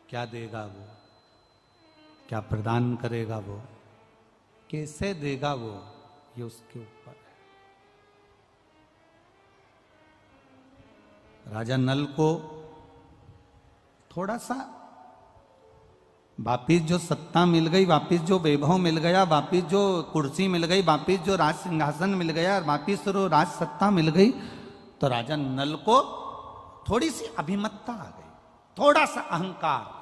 क्या देगा वो, क्या प्रदान करेगा वो, कैसे देगा वो, ये उसके ऊपर है। राजा नल को थोड़ा सा वापिस जो सत्ता मिल गई, वापिस जो वैभव मिल गया, वापिस जो कुर्सी मिल गई, वापिस जो राज सिंहासन मिल गया, वापिस जो राज सत्ता मिल गई, तो राजा नल को थोड़ी सी अभिमतता आ गई, थोड़ा सा अहंकार।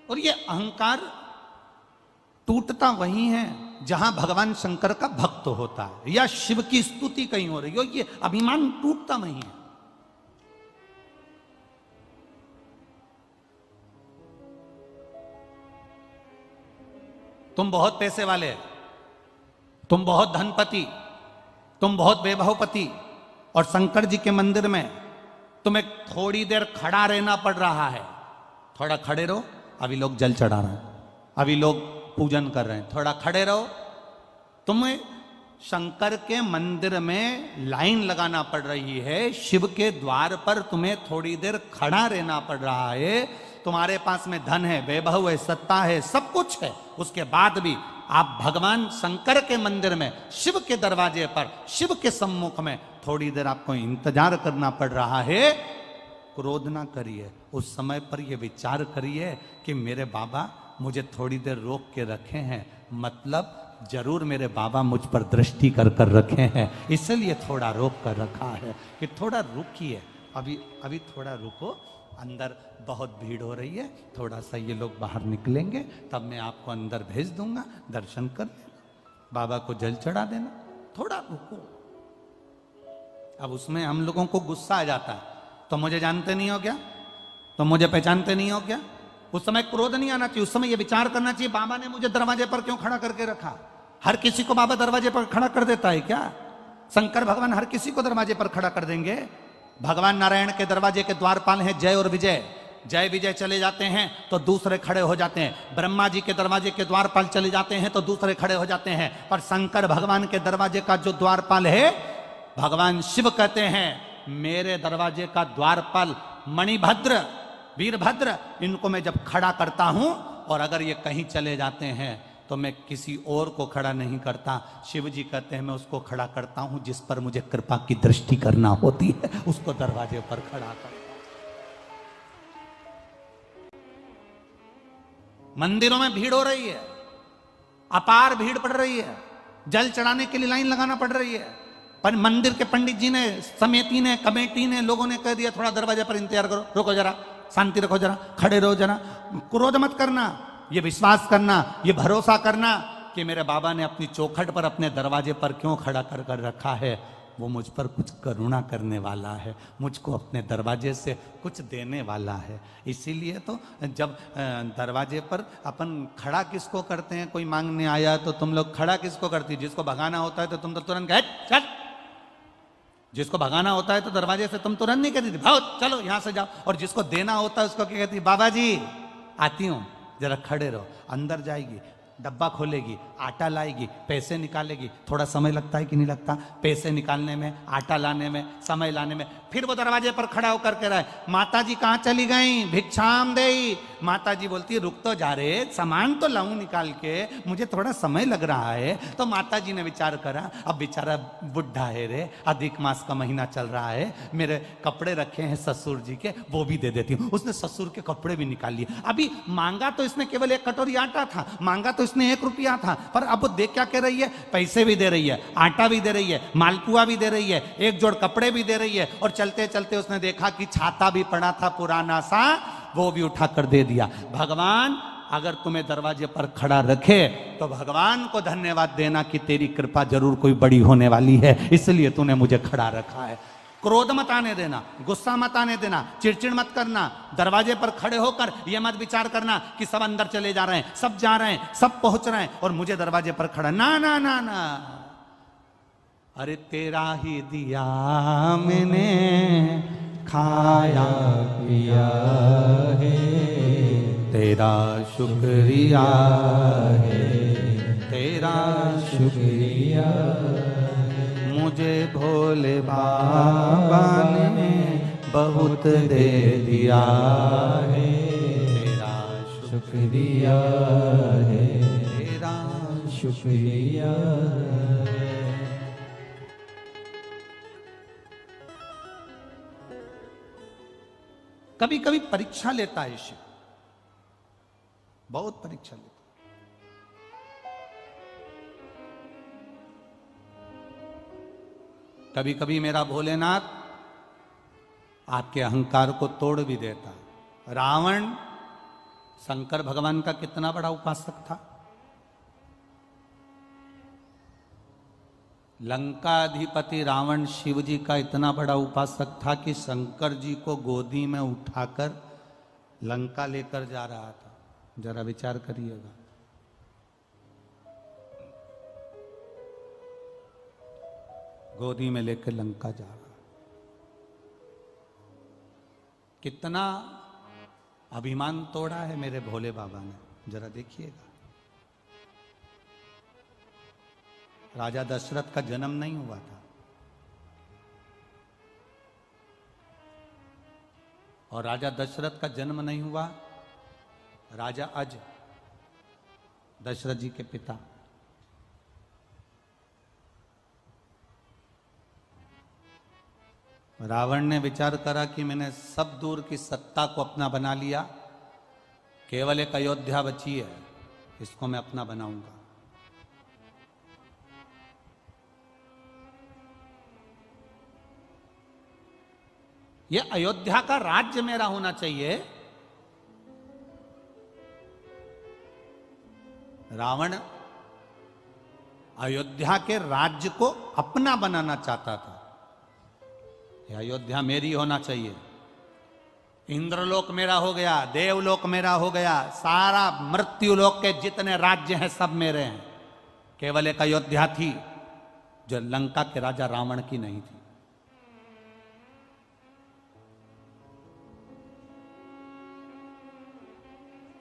और ये अहंकार टूटता वही है जहां भगवान शंकर का भक्त होता है, या शिव की स्तुति कहीं हो रही हो, ये अभिमान टूटता वही है। तुम बहुत पैसे वाले, तुम बहुत धनपति, तुम बहुत वैभवपति, और शंकर जी के मंदिर में तुम्हें थोड़ी देर खड़ा रहना पड़ रहा है। थोड़ा खड़े रहो, अभी लोग जल चढ़ा रहे हैं, अभी लोग पूजन कर रहे हैं, थोड़ा खड़े रहो। तुम्हें शंकर के मंदिर में लाइन लगाना पड़ रही है, शिव के द्वार पर तुम्हें थोड़ी देर खड़ा रहना पड़ रहा है। तुम्हारे पास में धन है, वैभव है, सत्ता है, सब कुछ है, उसके बाद भी आप भगवान शंकर के मंदिर में, शिव के दरवाजे पर, शिव के सम्मुख में थोड़ी देर आपको इंतजार करना पड़ रहा है। क्रोध ना करिए, उस समय पर ये विचार करिए कि मेरे बाबा मुझे थोड़ी देर रोक के रखे हैं, मतलब जरूर मेरे बाबा मुझ पर दृष्टि कर कर रखे हैं, इसलिए थोड़ा रोक कर रखा है कि थोड़ा रुकिए, अभी अभी थोड़ा रुको, अंदर बहुत भीड़ हो रही है, थोड़ा सा ये लोग बाहर निकलेंगे तब मैं आपको अंदर भेज दूंगा, दर्शन कर लेना, बाबा को जल चढ़ा देना, थोड़ा रुको। अब उसमें हम लोगों को गुस्सा आ जाता है, तो मुझे जानते नहीं हो क्या, तो मुझे पहचानते नहीं हो क्या। उस समय क्रोध नहीं आना चाहिए, उस समय ये विचार करना चाहिए बाबा ने मुझे दरवाजे पर क्यों खड़ा करके रखा। हर किसी को बाबा दरवाजे पर खड़ा कर देता है क्या? शंकर भगवान हर किसी को दरवाजे पर खड़ा कर देंगे? भगवान नारायण के दरवाजे के द्वारपाल हैं जय और विजय, जय विजय चले जाते हैं तो दूसरे खड़े हो जाते हैं, ब्रह्मा जी के दरवाजे के द्वारपाल चले जाते हैं तो दूसरे खड़े हो जाते हैं, पर शंकर भगवान के दरवाजे का जो द्वारपाल है, भगवान शिव कहते हैं मेरे दरवाजे का द्वारपाल मणिभद्र वीरभद्र, इनको मैं जब खड़ा करता हूं और अगर ये कहीं चले जाते हैं तो मैं किसी और को खड़ा नहीं करता, शिव जी कहते हैं मैं उसको खड़ा करता हूं जिस पर मुझे कृपा की दृष्टि करना होती है, उसको दरवाजे पर खड़ा करता। मंदिरों में भीड़ हो रही है, अपार भीड़ पड़ रही है, जल चढ़ाने के लिए लाइन लगाना पड़ रही है, पर मंदिर के पंडित जी ने, समिति ने, कमेटी ने, लोगों ने कह दिया थोड़ा दरवाजे पर इंतजार करो, रुको जरा, शांति रखो जरा, खड़े रहो जरा, क्रोध मत करना, ये विश्वास करना, ये भरोसा करना कि मेरे बाबा ने अपनी चौखट पर अपने दरवाजे पर क्यों खड़ा कर कर रखा है, वो मुझ पर कुछ करुणा करने वाला है, मुझको अपने दरवाजे से कुछ देने वाला है। इसीलिए तो जब दरवाजे पर अपन खड़ा किसको करते हैं, कोई मांगने आया तो तुम लोग खड़ा किसको करती, जिसको भगाना होता है तो तुम तो तुरंत गए चल, जिसको भगाना होता है तो दरवाजे से तुम तुरंत नहीं कहती भाओ चलो यहां से जाओ, और जिसको देना होता है उसको क्या कहती, बाबा जी आती हूं जरा खड़े रहो, अंदर जाएगी, डब्बा खोलेगी, आटा लाएगी, पैसे निकालेगी, थोड़ा समय लगता है कि नहीं लगता, पैसे निकालने में, आटा लाने में, समय लाने में, फिर वो दरवाजे पर खड़ा होकर के रहे, माता जी कहाँ चली गई, भिक्षाम देई, माता जी बोलती है रुक तो जा रे, सामान तो लाऊं निकाल के, मुझे थोड़ा समय लग रहा है। तो माता जी ने विचार करा अब बेचारा बुढ़ा है रे, अधिक मास का महीना चल रहा है, मेरे कपड़े रखे हैं ससुर जी के, वो भी दे देती हूँ। उसने ससुर के कपड़े भी निकाल लिए, अभी मांगा तो इसने केवल 1 कटोरी आटा था, मांगा तो इसने 1 रुपया था, पर अब वो दे क्या कह रही है, पैसे भी दे रही है, आटा भी दे रही है, मालपुआ भी दे रही है, 1 जोड़ कपड़े भी दे रही है, और चलते चलते उसने देखा कि छाता भी पड़ा था पुराना सा, वो भी उठा कर दे दिया। भगवान अगर तुम्हें दरवाजे पर खड़ा रखे तो भगवान को धन्यवाद देना कि तेरी कृपा जरूर कोई बड़ी होने वाली है, इसलिए तूने मुझे खड़ा रखा है। क्रोध मत आने देना, गुस्सा मत आने देना, चिड़चिड़ मत करना, दरवाजे पर खड़े होकर यह मत विचार करना कि सब अंदर चले जा रहे हैं, सब जा रहे हैं, सब पहुंच रहे हैं और मुझे दरवाजे पर खड़ा, ना ना ना ना, अरे तेरा ही दिया मैंने खाया पिया है, तेरा शुक्रिया है, तेरा शुक्रिया, मुझे भोले बाबा ने बहुत दे दिया है, तेरा शुक्रिया है, तेरा शुक्रिया है। कभी कभी परीक्षा लेता है शिव, बहुत परीक्षा लेता। कभी कभी मेरा भोलेनाथ आपके अहंकार को तोड़ भी देता है। रावण शंकर भगवान का कितना बड़ा उपासक था, लंकाधिपति रावण शिव जी का इतना बड़ा उपासक था कि शंकर जी को गोदी में उठाकर लंका लेकर जा रहा था। जरा विचार करिएगा, गोदी में लेकर लंका जा रहा, कितना अभिमान तोड़ा है मेरे भोले बाबा ने, जरा देखिएगा। राजा दशरथ का जन्म नहीं हुआ था और राजा दशरथ का जन्म नहीं हुआ, राजा अज दशरथ जी के पिता, रावण ने विचार करा कि मैंने सब दूर की सत्ता को अपना बना लिया, केवल एक अयोध्या बची है, इसको मैं अपना बनाऊंगा। यह अयोध्या का राज्य मेरा होना चाहिए। रावण अयोध्या के राज्य को अपना बनाना चाहता था। यह अयोध्या मेरी होना चाहिए। इंद्रलोक मेरा हो गया, देवलोक मेरा हो गया, सारा मृत्युलोक के जितने राज्य हैं सब मेरे हैं। केवल एक अयोध्या थी जो लंका के राजा रावण की नहीं थी।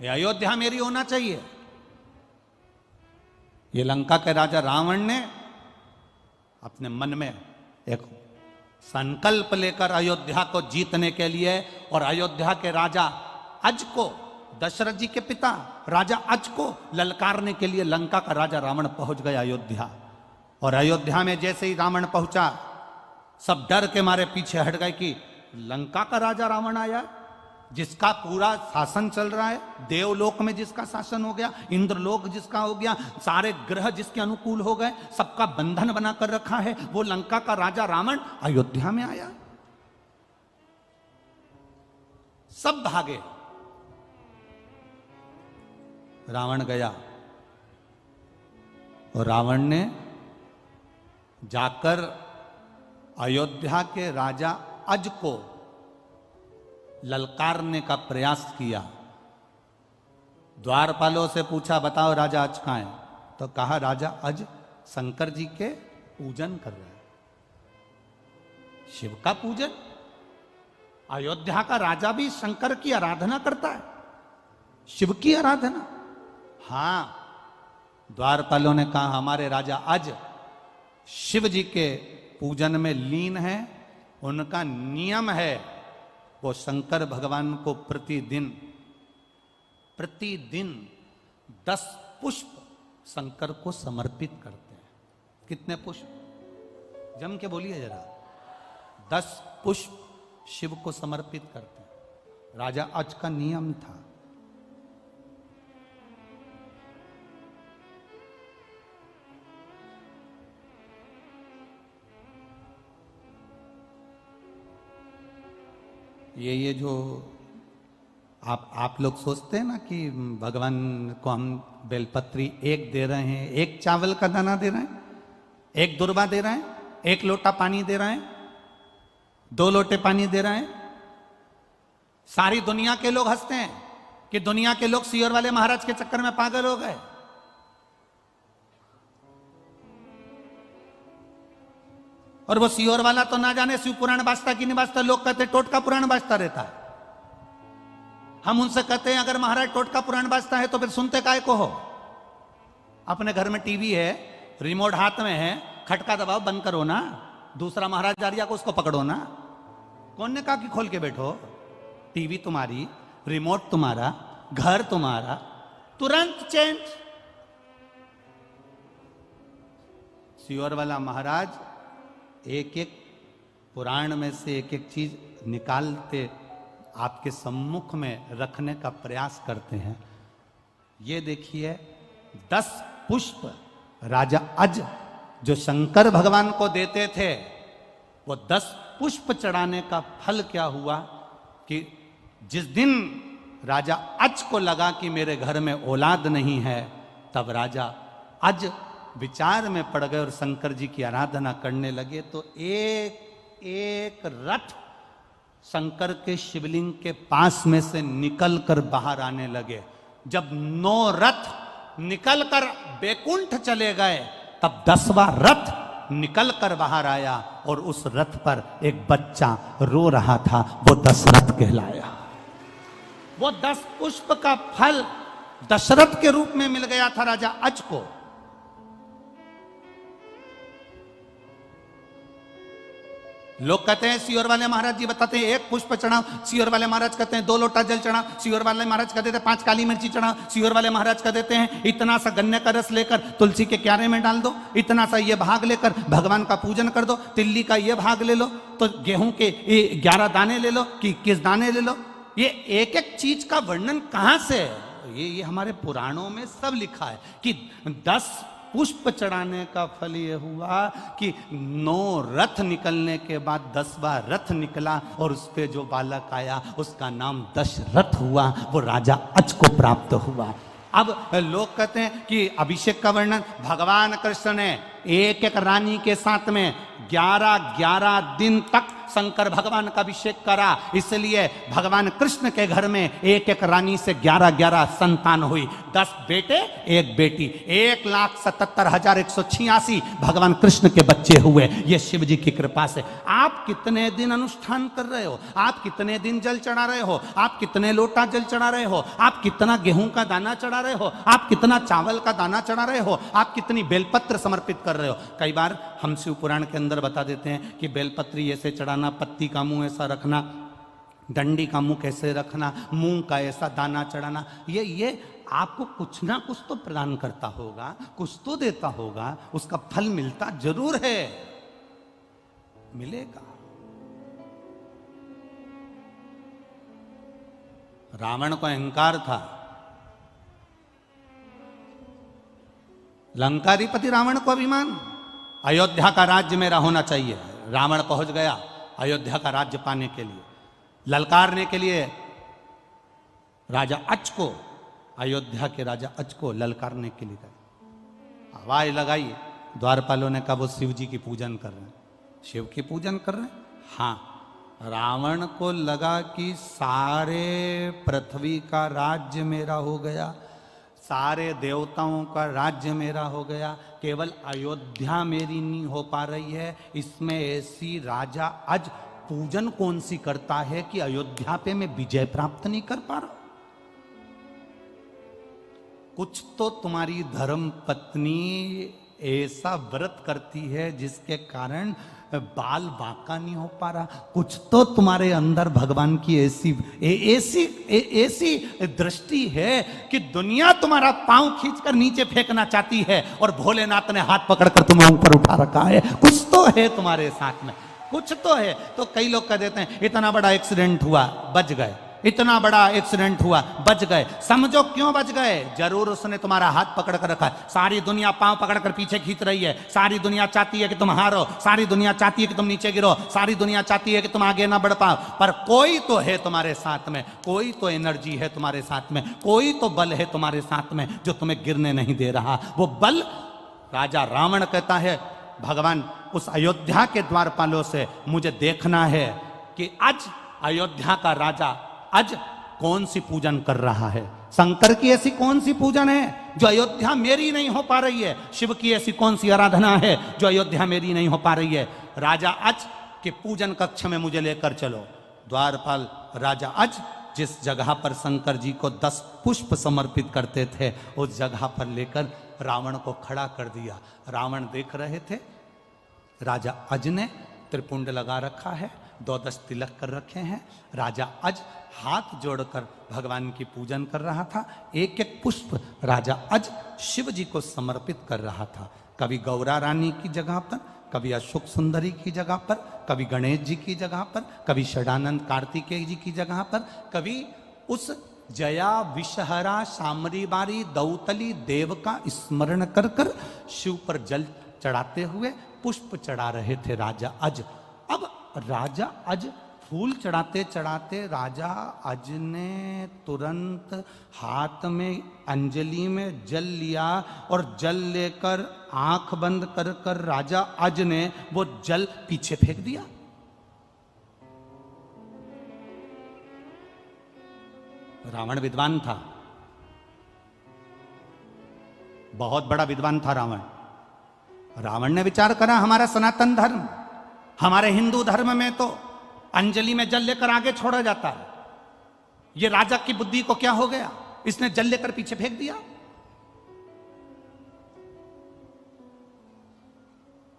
यह अयोध्या मेरी होना चाहिए। ये लंका के राजा रावण ने अपने मन में एक संकल्प लेकर अयोध्या को जीतने के लिए और अयोध्या के राजा अज को, दशरथ जी के पिता राजा अज को ललकारने के लिए लंका का राजा रावण पहुंच गया अयोध्या। और अयोध्या में जैसे ही रावण पहुंचा, सब डर के मारे पीछे हट गए कि लंका का राजा रावण आया, जिसका पूरा शासन चल रहा है, देवलोक में जिसका शासन हो गया, इंद्रलोक जिसका हो गया, सारे ग्रह जिसके अनुकूल हो गए, सबका बंधन बनाकर रखा है, वो लंका का राजा रावण अयोध्या में आया। सब भागे। रावण गया और रावण ने जाकर अयोध्या के राजा अज को ललकारने का प्रयास किया। द्वारपालों से पूछा, बताओ राजा अज कहां है? तो कहा राजा अज शंकर जी के पूजन कर रहे हैं। शिव का पूजन? अयोध्या का राजा भी शंकर की आराधना करता है, शिव की आराधना? हां। द्वारपालों ने कहा हमारे राजा अज शिव जी के पूजन में लीन है, उनका नियम है वो शंकर भगवान को प्रतिदिन 10 पुष्प शंकर को समर्पित करते हैं। कितने पुष्प? जम के बोलिए जरा। 10 पुष्प शिव को समर्पित करते हैं। राजा अज का नियम था। ये जो आप लोग सोचते हैं ना कि भगवान को हम बेलपत्री एक दे रहे हैं, एक चावल का दाना दे रहे हैं, एक दुर्वा दे रहे हैं, एक लोटा पानी दे रहे हैं, 2 लोटे पानी दे रहे हैं। सारी दुनिया के लोग हंसते हैं कि दुनिया के लोग सियोर वाले महाराज के चक्कर में पागल हो गए। और वो सियोर वाला तो ना जाने शिव पुराण बाजता कि नहीं बाजता। लोग कहते टोटका पुराण बाजता रहता है। हम उनसे कहते हैं अगर महाराज टोटका पुराण बाजता है तो फिर सुनते काय को हो? अपने घर में टीवी है, रिमोट हाथ में है, खटका दबाओ, बंद करो ना। दूसरा महाराज जा रहा को उसको पकड़ो ना। कौन ने कहा कि खोल के बैठो? टीवी तुम्हारी, रिमोट तुम्हारा, घर तुम्हारा, तुरंत चेंज। सियोर वाला महाराज एक एक पुराण में से एक एक चीज निकालते आपके सम्मुख में रखने का प्रयास करते हैं। ये देखिए 10 पुष्प राजा अज जो शंकर भगवान को देते थे, वो 10 पुष्प चढ़ाने का फल क्या हुआ कि जिस दिन राजा अज को लगा कि मेरे घर में औलाद नहीं है, तब राजा अज विचार में पड़ गए और शंकर जी की आराधना करने लगे। तो एक एक रथ शंकर के शिवलिंग के पास में से निकलकर बाहर आने लगे। जब 9 रथ निकलकर बैकुंठ चले गए, तब 10वां रथ निकलकर बाहर आया और उस रथ पर एक बच्चा रो रहा था। वो दशरथ कहलाया। वो 10 पुष्प का फल दशरथ के रूप में मिल गया था राजा अज को। लोग कहते हैं सियोर वाले महाराज जी बताते हैं 1 पुष्प चढ़ाओ, सियोर वाले महाराज कहते हैं 2 लोटा जल चढ़ाओ, सियोर वाले महाराज कह देते हैं 5 काली मिर्ची चढ़ाओ, सियोर वाले महाराज कह देते हैं इतना सा गन्ने का रस लेकर तुलसी के क्यारे में डाल दो, इतना सा ये भाग लेकर भगवान का पूजन कर दो, तिल्ली का ये भाग ले लो, तो गेहूं के 11 दाने ले लो कि 21 दाने ले लो। ये एक एक चीज का वर्णन कहां से है? ये हमारे पुराणों में सब लिखा है कि 10 पुष्प चढ़ाने का फल ये हुआ कि 9 रथ निकलने के बाद 10वां रथ निकला और उस पे जो बालक आया उसका नाम दशरथ हुआ, वो राजा अज को प्राप्त हुआ। अब लोग कहते हैं कि अभिषेक का वर्णन भगवान कृष्ण ने एक एक रानी के साथ में 11 दिन तक शंकर भगवान का अभिषेक करा, इसलिए भगवान कृष्ण के घर में एक एक रानी से 11 संतान हुई, 10 बेटे 1 बेटी, 1,77,186 भगवान कृष्ण के बच्चे हुए। ये शिव जी की कृपा से। आप कितने दिन अनुष्ठान कर रहे हो, आप कितने दिन जल चढ़ा रहे हो, आप कितने लोटा जल चढ़ा रहे हो, आप कितना गेहूं का दाना चढ़ा रहे हो, आप कितना चावल का दाना चढ़ा रहे हो, आप कितनी बेलपत्र समर्पित कर रहे हो। कई बार हम शिव पुराण के अंदर बता देते हैं कि बेलपत्री ऐसे चढ़ाना, पत्ती का मुंह ऐसा रखना, डंडी का मुंह कैसे रखना, मूंग का ऐसा दाना चढ़ाना। ये आपको कुछ ना कुछ तो प्रदान करता होगा, कुछ तो देता होगा, उसका फल मिलता जरूर है, मिलेगा। रावण को अहंकार था, लंकाधिपति रावण को अभिमान, अयोध्या का राज्य मेरा होना चाहिए। रावण पहुंच गया अयोध्या का राज्य पाने के लिए, ललकारने के लिए राजा अज को, अयोध्या के राजा अज को ललकारने के लिए गए। आवाज लगाई, द्वारपालों ने कहा वो शिव जी की पूजन कर रहे हैं। शिव की पूजन कर रहे हैं? हाँ। रावण को लगा कि सारे पृथ्वी का राज्य मेरा हो गया, सारे देवताओं का राज्य मेरा हो गया, केवल अयोध्या मेरी नहीं हो पा रही है। इसमें ऐसी राजा अज पूजन कौन सी करता है कि अयोध्या पे मैं विजय प्राप्त नहीं कर पा रहा। कुछ तो तुम्हारी धर्म पत्नी ऐसा व्रत करती है जिसके कारण बाल बांका नहीं हो पा रहा। कुछ तो तुम्हारे अंदर भगवान की ऐसी दृष्टि है कि दुनिया तुम्हारा पांव खींचकर नीचे फेंकना चाहती है और भोलेनाथ ने हाथ पकड़कर तुम्हें ऊपर उठा रखा है। कुछ तो है तुम्हारे साथ में, कुछ तो है। तो कई लोग कह देते हैं इतना बड़ा एक्सीडेंट हुआ बच गए, इतना बड़ा एक्सीडेंट हुआ बच गए। समझो क्यों बच गए? जरूर उसने तुम्हारा हाथ पकड़ कर रखा है। सारी दुनिया पांव पकड़कर पीछे खींच रही है, सारी दुनिया चाहती है कि तुम हारो, सारी दुनिया चाहती है कि तुम नीचे गिरो, सारी दुनिया चाहती है कि तुम आगे ना बढ़ पाओ, पर कोई तो है तुम्हारे साथ में, कोई तो एनर्जी है तुम्हारे साथ में, कोई तो बल है तुम्हारे साथ में जो तुम्हें गिरने नहीं दे रहा। वो बल राजा रावण कहता है भगवान उस अयोध्या के द्वारपालों से मुझे देखना है कि आज अयोध्या का राजा आज कौन सी पूजन कर रहा है। शंकर की ऐसी कौन सी पूजन है जो अयोध्या मेरी नहीं हो पा रही है? शिव की ऐसी कौन सी आराधना है जो अयोध्या मेरी नहीं हो पा रही है? राजा अज के पूजन कक्ष में मुझे लेकर चलो। द्वारपाल राजा अज जिस जगह पर शंकर जी को 10 पुष्प समर्पित करते थे उस जगह पर लेकर रावण को खड़ा कर दिया। रावण देख रहे थे, राजा अज ने त्रिपुंड लगा रखा है, 12 तिलक कर रखे हैं। राजा अज हाथ जोड़कर भगवान की पूजन कर रहा था। एक एक पुष्प राजा अज शिव जी को समर्पित कर रहा था। कभी गौरा रानी की जगह पर, कभी अशोक सुंदरी की जगह पर, कभी गणेश जी की जगह पर, कभी षडानंद कार्तिकेय जी की जगह पर, कभी उस जया विषहरा शामरी बारी दौतली देव का स्मरण कर कर शिव पर जल चढ़ाते हुए पुष्प चढ़ा रहे थे राजा अज। अब राजा अज फूल चढ़ाते चढ़ाते राजा अज ने तुरंत हाथ में अंजलि में जल लिया और जल लेकर आंख बंद कर कर राजा अज ने वो जल पीछे फेंक दिया। रावण विद्वान था, बहुत बड़ा विद्वान था रावण। रावण ने विचार करा हमारा सनातन धर्म, हमारे हिंदू धर्म में तो अंजलि में जल लेकर आगे छोड़ा जाता है। ये राजा की बुद्धि को क्या हो गया, इसने जल लेकर पीछे फेंक दिया।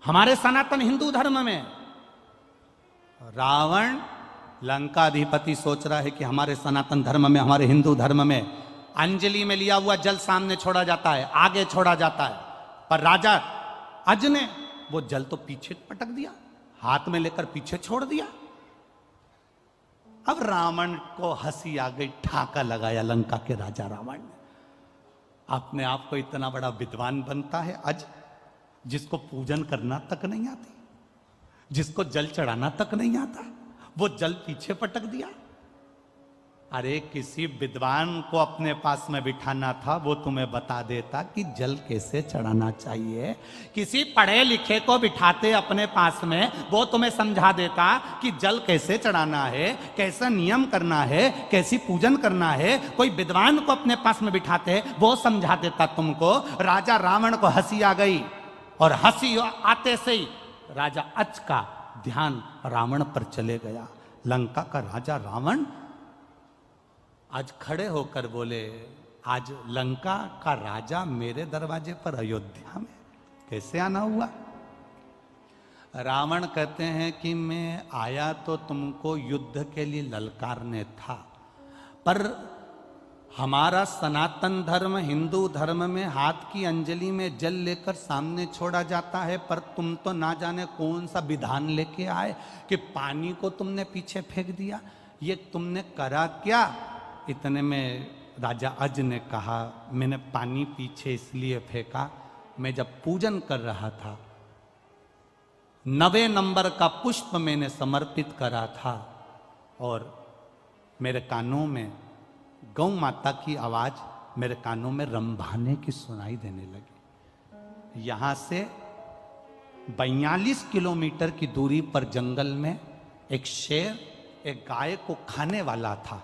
हमारे सनातन हिंदू धर्म में रावण लंकाधिपति सोच रहा है कि हमारे सनातन धर्म में, हमारे हिंदू धर्म में अंजलि में लिया हुआ जल सामने छोड़ा जाता है, आगे छोड़ा जाता है, पर राजा अज ने वो जल तो पीछे पटक दिया, हाथ में लेकर पीछे छोड़ दिया। अब रावण को हंसी आ गई, ठाका लगाया लंका के राजा रावण ने। अपने आप को इतना बड़ा विद्वान बनता है अज, जिसको पूजन करना तक नहीं आती, जिसको जल चढ़ाना तक नहीं आता, वो जल पीछे पटक दिया। अरे किसी विद्वान को अपने पास में बिठाना था, वो तुम्हें बता देता कि जल कैसे चढ़ाना चाहिए। किसी पढ़े लिखे को बिठाते अपने पास में, वो तुम्हें समझा देता कि जल कैसे चढ़ाना है, कैसा नियम करना है, कैसी पूजन करना है। कोई विद्वान को अपने पास में बिठाते, वो समझा देता तुमको। राजा रावण को हंसी आ गई, और हंसी आते से ही राजा अच का ध्यान रावण पर चले गया। लंका का राजा रावण आज खड़े होकर बोले, आज लंका का राजा मेरे दरवाजे पर अयोध्या में कैसे आना हुआ? रावण कहते हैं कि मैं आया तो तुमको युद्ध के लिए ललकारने था, पर हमारा सनातन धर्म, हिंदू धर्म में हाथ की अंजलि में जल लेकर सामने छोड़ा जाता है, पर तुम तो ना जाने कौन सा विधान लेके आए कि पानी को तुमने पीछे फेंक दिया। ये तुमने करा क्या? इतने में राजा अज ने कहा, मैंने पानी पीछे इसलिए फेंका, मैं जब पूजन कर रहा था 9वें नंबर का पुष्प मैंने समर्पित करा था, और मेरे कानों में गौ माता की आवाज मेरे कानों में रंभाने की सुनाई देने लगी। यहां से 42 किलोमीटर की दूरी पर जंगल में एक शेर एक गाय को खाने वाला था।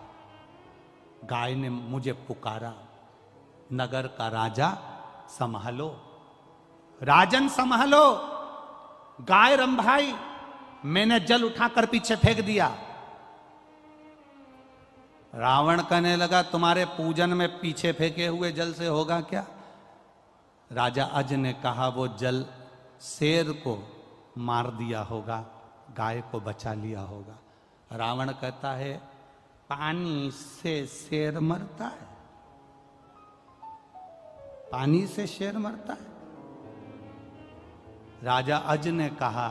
गाय ने मुझे पुकारा, नगर का राजा संभालो, राजन संभालो, गाय रंभाई। मैंने जल उठाकर पीछे फेंक दिया। रावण कहने लगा, तुम्हारे पूजन में पीछे फेंके हुए जल से होगा क्या? राजा अज ने कहा, वो जल शेर को मार दिया होगा, गाय को बचा लिया होगा। रावण कहता है, पानी से शेर मरता है? पानी से शेर मरता है? राजा अज ने कहा,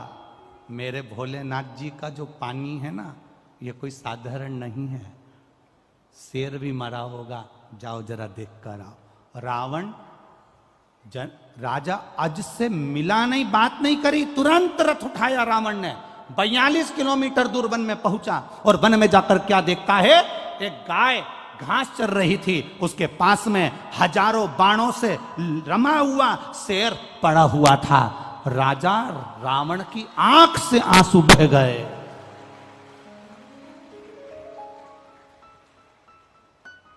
मेरे भोलेनाथ जी का जो पानी है ना, ये कोई साधारण नहीं है, शेर भी मरा होगा, जाओ जरा देख कर आओ। रावण राजा अज से मिला नहीं, बात नहीं करी, तुरंत रथ उठाया रावण ने, 42 किलोमीटर दूर वन में पहुंचा, और वन में जाकर क्या देखता है? एक गाय घास चर रही थी, उसके पास में हजारों बाणों से रमा हुआ शेर पड़ा हुआ था। राजा रावण की आंख से आंसू बह गए।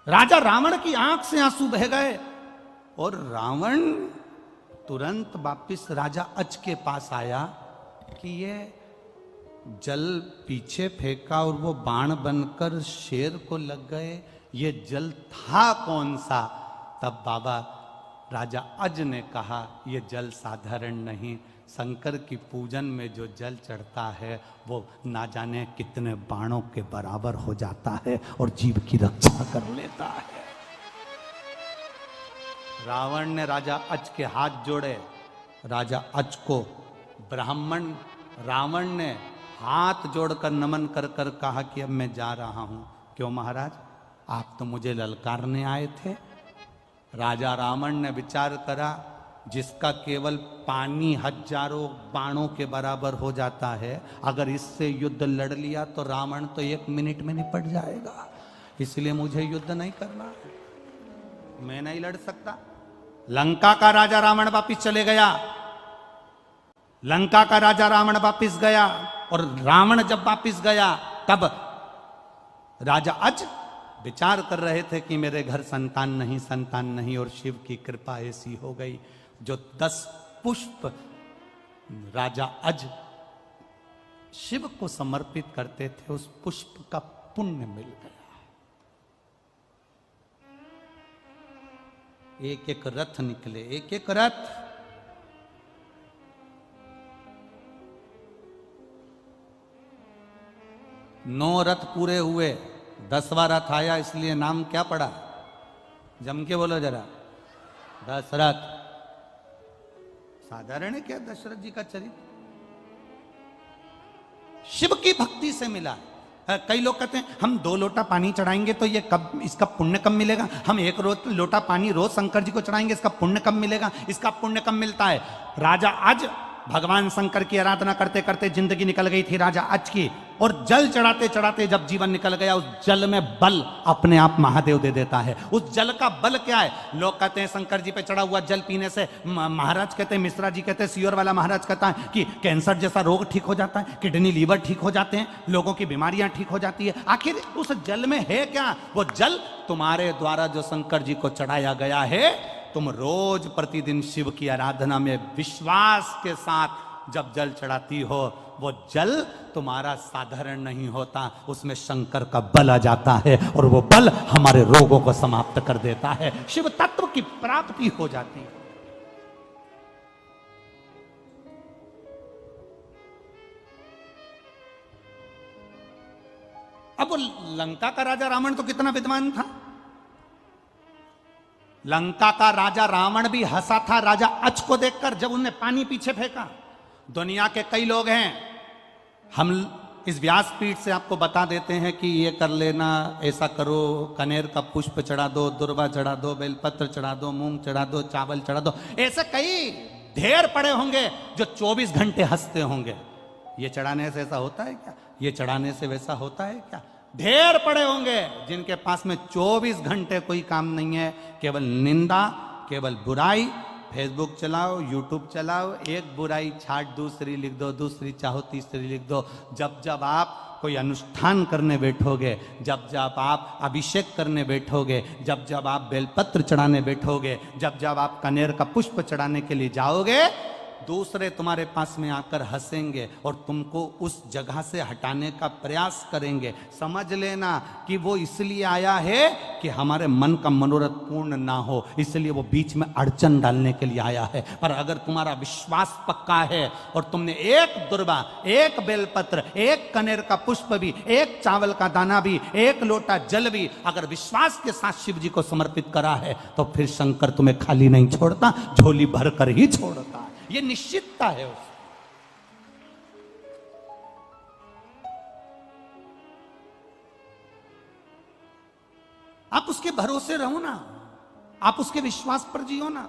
राजा रावण की आंख से आंसू बह गए, और रावण तुरंत वापिस राजा अच के पास आया कि ये जल पीछे फेंका और वो बाण बनकर शेर को लग गए, ये जल था कौन सा? तब बाबा राजा अज ने कहा, ये जल साधारण नहीं, शंकर की पूजन में जो जल चढ़ता है वो ना जाने कितने बाणों के बराबर हो जाता है और जीव की रक्षा कर लेता है। रावण ने राजा अच के हाथ जोड़े। राजा अच को ब्राह्मण रावण ने हाथ जोड़कर नमन कर कर कहा कि अब मैं जा रहा हूं। क्यों महाराज, आप तो मुझे ललकारने आए थे। राजा रावण ने विचार करा, जिसका केवल पानी हजारों बाणों के बराबर हो जाता है, अगर इससे युद्ध लड़ लिया तो रावण तो 1 मिनट में निपट जाएगा, इसलिए मुझे युद्ध नहीं करना, मैं नहीं लड़ सकता। लंका का राजा रावण वापिस चले गया। लंका का राजा रावण वापिस गया, और रावण जब वापिस गया तब राजा अज विचार कर रहे थे कि मेरे घर संतान नहीं, और शिव की कृपा ऐसी हो गई, जो 10 पुष्प राजा अज शिव को समर्पित करते थे, उस पुष्प का पुण्य मिल गया। एक एक रथ निकले, एक एक रथ। 9 रथ पूरे हुए, 10वां रथ आया, इसलिए नाम क्या पड़ा? जम के बोलो जरा, दशरथ। साधारण है क्या दशरथ जी का चरित्र? शिव की भक्ति से मिला। कई लोग कहते हैं हम 2 लोटा पानी चढ़ाएंगे तो ये कब, इसका पुण्य कब मिलेगा? हम 1 लोटा पानी रोज शंकर जी को चढ़ाएंगे, इसका पुण्य कब मिलेगा? इसका पुण्य कब मिलता है? राजा आज भगवान शंकर की आराधना करते करते जिंदगी निकल गई थी राजा आज की, और जल चढ़ाते चढ़ाते जब जीवन निकल गया, उस जल में बल अपने आप महादेव दे देता है। उस जल का बल क्या है? लोग कहते हैं शंकर जी पे चढ़ा हुआ जल पीने से, महाराज कहते हैं, मिश्रा जी कहते हैं, सियोर वाला महाराज कहता है कि कैंसर जैसा रोग ठीक हो जाता है, किडनी लीवर ठीक हो जाते हैं, लोगों की बीमारियां ठीक हो जाती है। आखिर उस जल में है क्या? वो जल तुम्हारे द्वारा जो शंकर जी को चढ़ाया गया है, तुम रोज प्रतिदिन शिव की आराधना में विश्वास के साथ जब जल चढ़ाती हो, वो जल तुम्हारा साधारण नहीं होता, उसमें शंकर का बल आ जाता है और वो बल हमारे रोगों को समाप्त कर देता है, शिव तत्व की प्राप्ति हो जाती है। अब वो लंका का राजा रावण तो कितना विद्वान था। लंका का राजा रावण भी हंसा था राजा अच को देखकर, जब उन्हें पानी पीछे फेंका। दुनिया के कई लोग हैं, हम इस व्यासपीठ से आपको बता देते हैं कि ये कर लेना, ऐसा करो, कनेर का पुष्प चढ़ा दो, दुर्वा चढ़ा दो, बेलपत्र चढ़ा दो, मूंग चढ़ा दो, चावल चढ़ा दो। ऐसे कई ढेर पड़े होंगे जो 24 घंटे हंसते होंगे। ये चढ़ाने से ऐसा होता है क्या? ये चढ़ाने से वैसा होता है क्या? ढेर पड़े होंगे जिनके पास में 24 घंटे कोई काम नहीं है, केवल निंदा, केवल बुराई। फेसबुक चलाओ, यूट्यूब चलाओ, एक बुराई छाट दूसरी लिख दो, दूसरी चाहो तीसरी लिख दो। जब जब आप कोई अनुष्ठान करने बैठोगे, जब जब आप अभिषेक करने बैठोगे, जब जब आप बेलपत्र चढ़ाने बैठोगे, जब जब आप कनेर का पुष्प चढ़ाने के लिए जाओगे, दूसरे तुम्हारे पास में आकर हंसेंगे और तुमको उस जगह से हटाने का प्रयास करेंगे। समझ लेना कि वो इसलिए आया है कि हमारे मन का मनोरथ पूर्ण ना हो, इसलिए वो बीच में अड़चन डालने के लिए आया है। पर अगर तुम्हारा विश्वास पक्का है और तुमने एक दुर्वा, एक बेलपत्र, एक कनेर का पुष्प भी, एक चावल का दाना भी, एक लोटा जल भी अगर विश्वास के साथ शिव जी को समर्पित करा है, तो फिर शंकर तुम्हें खाली नहीं छोड़ता, झोली भर कर ही छोड़ता। ये निश्चितता है उस। आप उसके भरोसे रहो ना, आप उसके विश्वास पर जियो ना।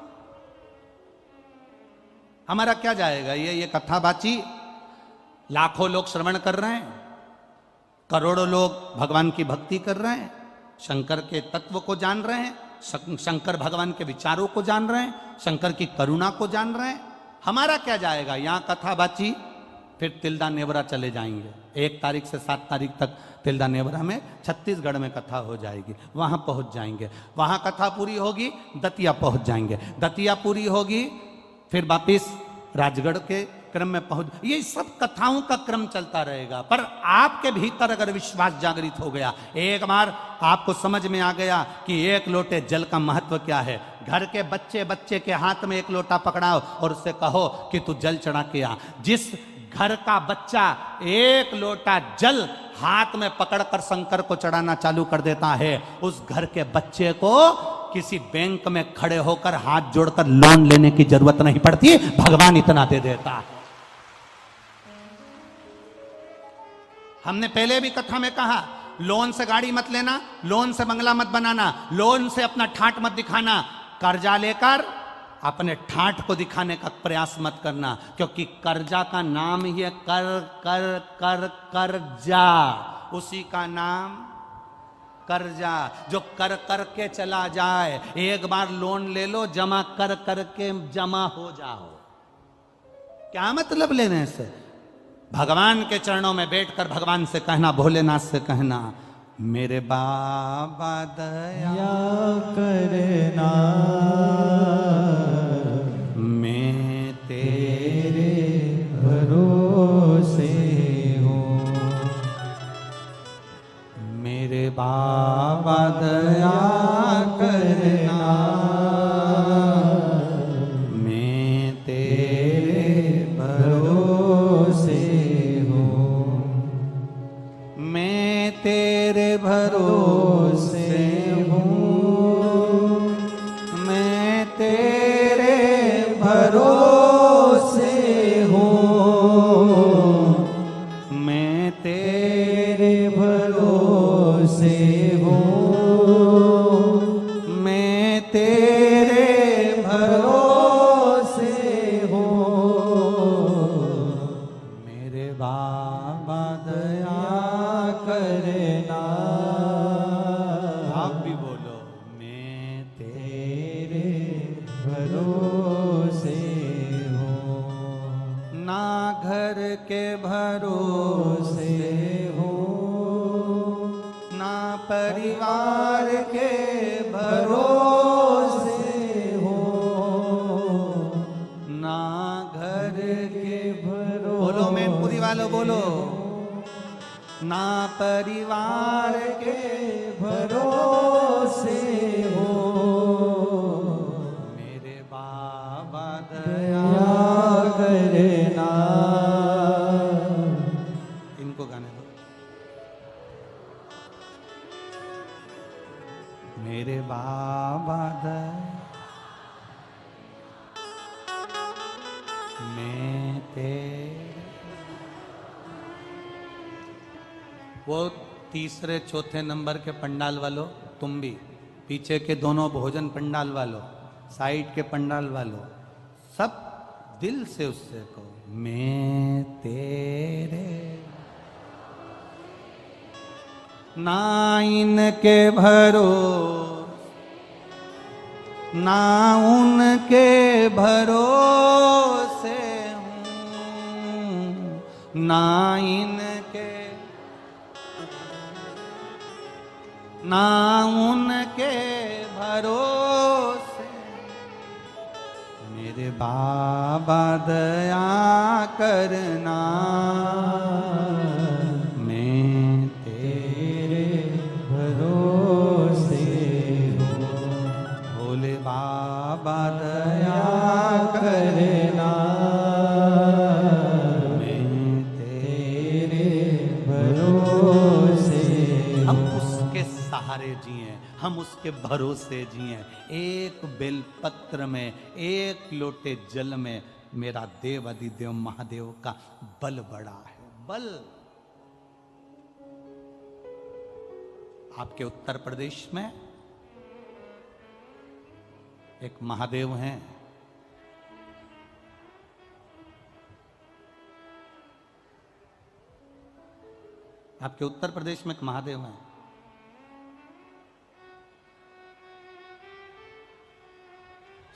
हमारा क्या जाएगा? ये कथाबाची लाखों लोग श्रवण कर रहे हैं, करोड़ों लोग भगवान की भक्ति कर रहे हैं, शंकर के तत्व को जान रहे हैं, शंकर भगवान के विचारों को जान रहे हैं, शंकर की करुणा को जान रहे हैं। हमारा क्या जाएगा? यहां कथाबाची, फिर तिल्दा नेवरा चले जाएंगे। 1 तारीख से 7 तारीख तक तिल्दा नेवरा में छत्तीसगढ़ में कथा हो जाएगी, वहां पहुंच जाएंगे। वहां कथा पूरी होगी, दतिया पहुंच जाएंगे, दतिया पूरी होगी, फिर वापिस राजगढ़ के क्रम में पहुंच। ये सब कथाओं का क्रम चलता रहेगा। पर आपके भीतर अगर विश्वास जागृत हो गया, एक बार आपको समझ में आ गया कि 1 लोटे जल का महत्व क्या है, घर के बच्चे के हाथ में 1 लोटा पकड़ाओ और उससे कहो कि तू जल चढ़ा के आ। जिस घर का बच्चा 1 लोटा जल हाथ में पकड़कर शंकर को चढ़ाना चालू कर देता है, उस घर के बच्चे को किसी बैंक में खड़े होकर हाथ जोड़कर लोन लेने की जरूरत नहीं पड़ती, भगवान इतना दे देता है। हमने पहले भी कथा में कहा, लोन से गाड़ी मत लेना, लोन से बंगला मत बनाना, लोन से अपना ठाठ मत दिखाना, कर्जा लेकर अपने ठाठ को दिखाने का प्रयास मत करना, क्योंकि कर्जा का नाम ही है कर्जा, उसी का नाम कर्जा, जो कर कर के चला जाए। एक बार लोन ले लो, जमा कर कर के जमा हो जाओ। क्या मतलब लेने से? भगवान के चरणों में बैठकर भगवान से कहना, भोलेनाथ से कहना, मेरे बाबा दया करना, मैं तेरे भरोसे हूँ, मेरे बाबा दया करना, मैं तेरे भरोसे हूँ, मैं भरोसे हूँ, मैं तेरे भरोसे हूँ, मैं तेरे भरोसे हूँ, मैं तेरे भरोसे हूँ। मेरे बाबा दया करना, आप भी बोलो, मैं तेरे भरोसे हूँ, ना घर के भरोसे हूँ, ना परिवार के भरोसे हूँ, ना घर के भरोसे, बोलो मैनपुरी वालों बोलो, ना परिवार के भरोसे हो, मेरे बाबा दया करना। इनको गाने दो। मेरे बाबा दया, मैं तेरे, वो तीसरे चौथे नंबर के पंडाल वालों, तुम भी पीछे के दोनों भोजन पंडाल वालों, साइड के पंडाल वालों, सब दिल से उससे कहो, मैं तेरे, ना इनके भरोसे, ना उनके भरोसे हूँ, ना इनके, ना उनके भरोसे, मेरे बाबा दया करना, मैं तेरे भरोसे हूँ, भोले बाबा दया करना, मैं तेरे भरोसे, हम उसके सहारे जिए, हम उसके भरोसे जिए। एक बेलपत्र में, एक लोटे जल में मेरा देव अधिदेव महादेव का बल बड़ा है। बल आपके उत्तर प्रदेश में एक महादेव हैं, आपके उत्तर प्रदेश में एक महादेव हैं,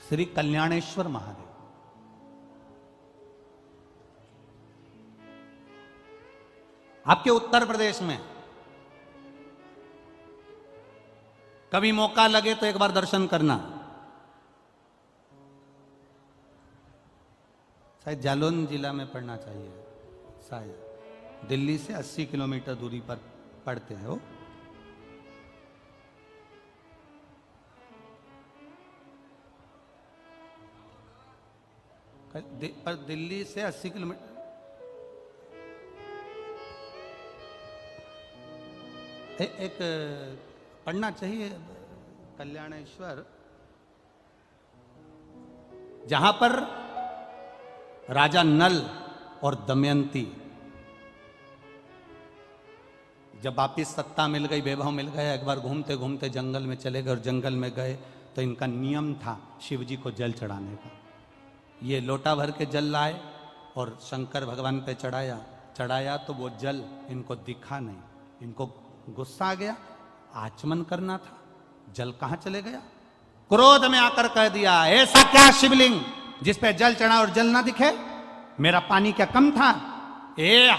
श्री कल्याणेश्वर महादेव। आपके उत्तर प्रदेश में कभी मौका लगे तो एक बार दर्शन करना। शायद जालौन जिला में पड़ना चाहिए, शायद दिल्ली से 80 किलोमीटर दूरी पर पड़ते हैं वो। पर दिल्ली से 80 किलोमीटर, एक पढ़ना चाहिए कल्याणेश्वर, जहां पर राजा नल और दमयंती जब वापिस सत्ता मिल गई, वैभव मिल गया, एक बार घूमते घूमते जंगल में चले गए और जंगल में गए तो इनका नियम था शिव जी को जल चढ़ाने का। ये लोटा भर के जल लाए और शंकर भगवान पे चढ़ाया तो वो जल इनको दिखा नहीं, इनको गुस्सा आ गया, आचमन करना था, जल कहां चले गया। क्रोध में आकर कह दिया, ऐसा क्या शिवलिंग जिस पे जल चढ़ा और जल ना दिखे, मेरा पानी क्या कम था,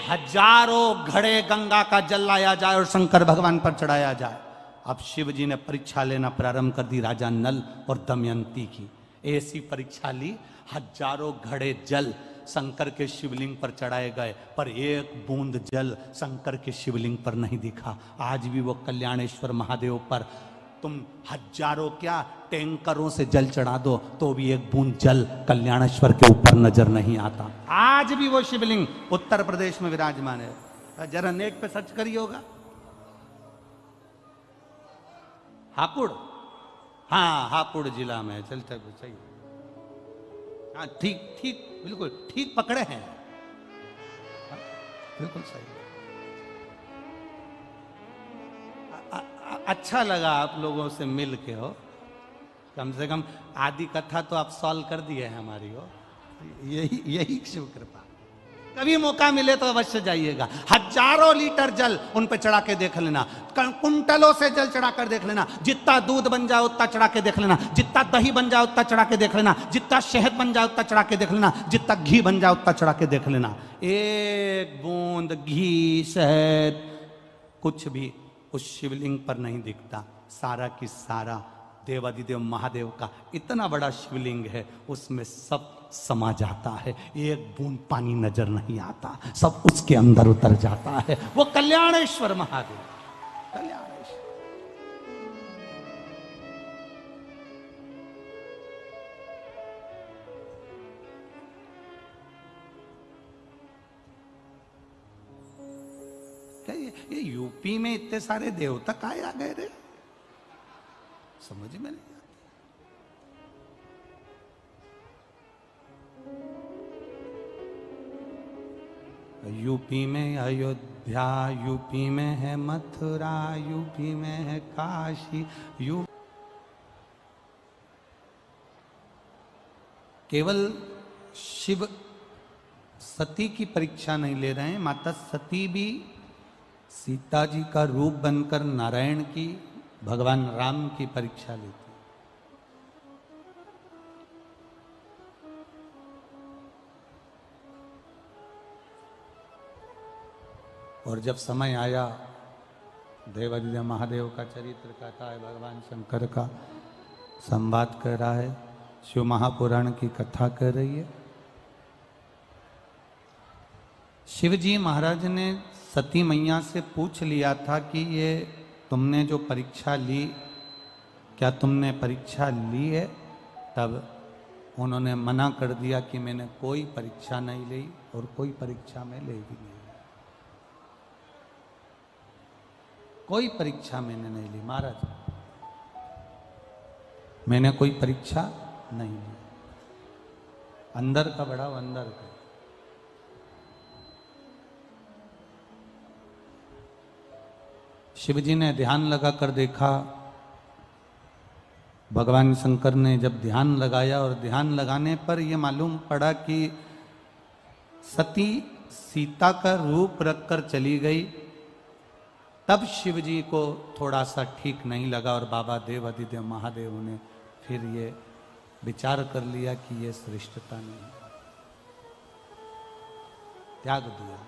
हजारों घड़े गंगा का जल लाया जाए और शंकर भगवान पर चढ़ाया जाए। अब शिव जी ने परीक्षा लेना प्रारंभ कर दी राजा नल और दमयंती की। ऐसी परीक्षा ली, हजारों घड़े जल शंकर के शिवलिंग पर चढ़ाए गए, पर एक बूंद जल शंकर के शिवलिंग पर नहीं दिखा। आज भी वो कल्याणेश्वर महादेव पर तुम हजारों क्या टैंकरों से जल चढ़ा दो तो भी एक बूंद जल कल्याणेश्वर के ऊपर नजर नहीं आता। आज भी वो शिवलिंग उत्तर प्रदेश में विराजमान है। जरा नेट पे सर्च करिए होगा, हापुड़, हाँ हापुड़ जिला में। चल चल सही, हाँ ठीक ठीक, बिल्कुल ठीक पकड़े हैं, हाँ, बिल्कुल सही। अच्छा लगा आप लोगों से मिल के हो, कम से कम आदि कथा तो आप सॉल्व कर दिए हैं हमारी हो। यही यही शिव कृपा। कभी मौका मिले तो अवश्य जाइएगा। हजारों लीटर जल उन पे चढ़ा के देख लेना, कुंटलों से जल चढ़ा कर देख लेना। जितना दूध बन जाए उतना चढ़ा के देख लेना, जितना दही बन जाए उतना चढ़ा के देख लेना, जितना शहद बन जाए उतना चढ़ा के देख लेना, जितना घी बन जाए उतना चढ़ा के देख लेना। एक बूंद घी शहद कुछ भी उस शिवलिंग पर नहीं दिखता। सारा की सारा देवादिदेव महादेव का इतना बड़ा शिवलिंग है, उसमें सब समा जाता है। एक बूंद पानी नजर नहीं आता, सब उसके अंदर उतर जाता है। वो कल्याणेश्वर महादेव, कल्याणेश्वर। क्या ये यूपी में इतने सारे देवता काहे आ गए रे, समझ में नहीं। यूपी में अयोध्या, यूपी में है मथुरा, यूपी में है काशी। केवल शिव सती की परीक्षा नहीं ले रहे हैं, माता सती भी सीता जी का रूप बनकर नारायण की, भगवान राम की परीक्षा लेती। और जब समय आया, देवादिदेव महादेव का चरित्र कहता है, भगवान शंकर का संवाद कर रहा है, शिव महापुराण की कथा कर रही है। शिव जी महाराज ने सती मैया से पूछ लिया था कि ये तुमने जो परीक्षा ली, क्या तुमने परीक्षा ली है? तब उन्होंने मना कर दिया कि मैंने कोई परीक्षा नहीं ली और कोई परीक्षा में ले भी नहीं, कोई परीक्षा मैंने नहीं ली महाराज, मैंने कोई परीक्षा नहीं ली। अंदर का बढ़ाओ, अंदर का। शिव जी ने ध्यान लगा कर देखा, भगवान शंकर ने जब ध्यान लगाया और ध्यान लगाने पर यह मालूम पड़ा कि सती सीता का रूप रखकर चली गई। तब शिव जी को थोड़ा सा ठीक नहीं लगा और बाबा देवादिदेव महादेव ने फिर ये विचार कर लिया कि ये श्रेष्ठता नहीं, त्याग दिया,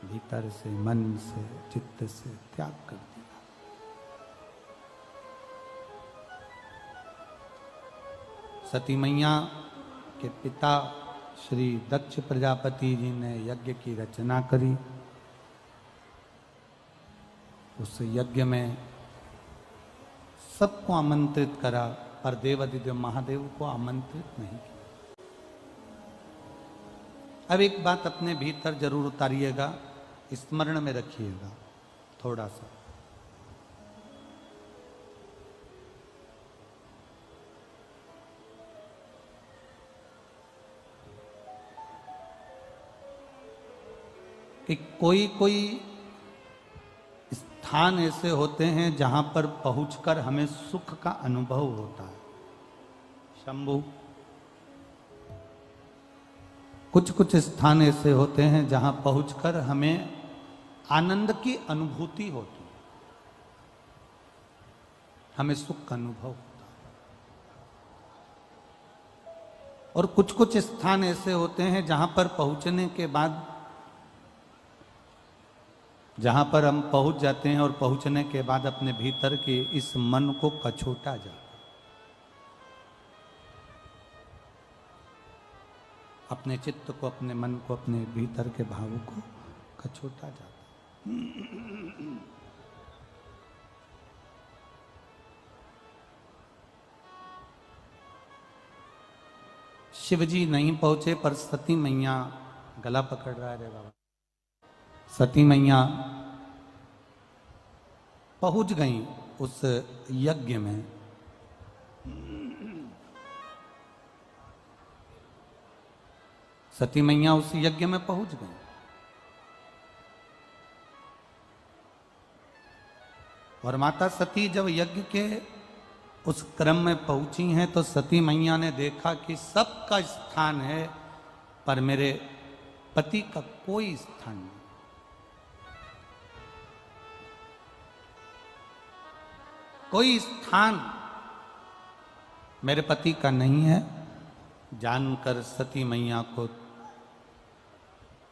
भीतर से, मन से, चित्त से त्याग कर दिया। सती मैया के पिता श्री दक्ष प्रजापति जी ने यज्ञ की रचना करी। उस यज्ञ में सबको आमंत्रित करा, पर देवादिदेव महादेव को आमंत्रित नहीं किया। अब एक बात अपने भीतर जरूर उतारिएगा, स्मरण में रखिएगा थोड़ा सा। कि कोई कोई स्थान ऐसे होते हैं जहां पर पहुंचकर हमें सुख का अनुभव होता है। शंभु, कुछ कुछ स्थान ऐसे होते हैं जहां पहुंचकर हमें आनंद की अनुभूति होती है, हमें सुख का अनुभव होता है। और कुछ कुछ स्थान ऐसे होते हैं जहां पर पहुंचने के बाद, जहां पर हम पहुंच जाते हैं और पहुंचने के बाद अपने भीतर के इस मन को कछोटा जाता, अपने चित्त को, अपने मन को, अपने भीतर के भाव को कछोटा जाता। शिव जी नहीं पहुंचे पर सती मैया, गला पकड़ रहा है रे बाबा, सती मैया पहुंच गईं उस यज्ञ में सती मैया उस यज्ञ में पहुंच गई। और माता सती जब यज्ञ के उस क्रम में पहुंची हैं तो सती मैया ने देखा कि सबका स्थान है पर मेरे पति का कोई स्थान नहीं। कोई स्थान मेरे पति का नहीं है। जानकर सती मैया को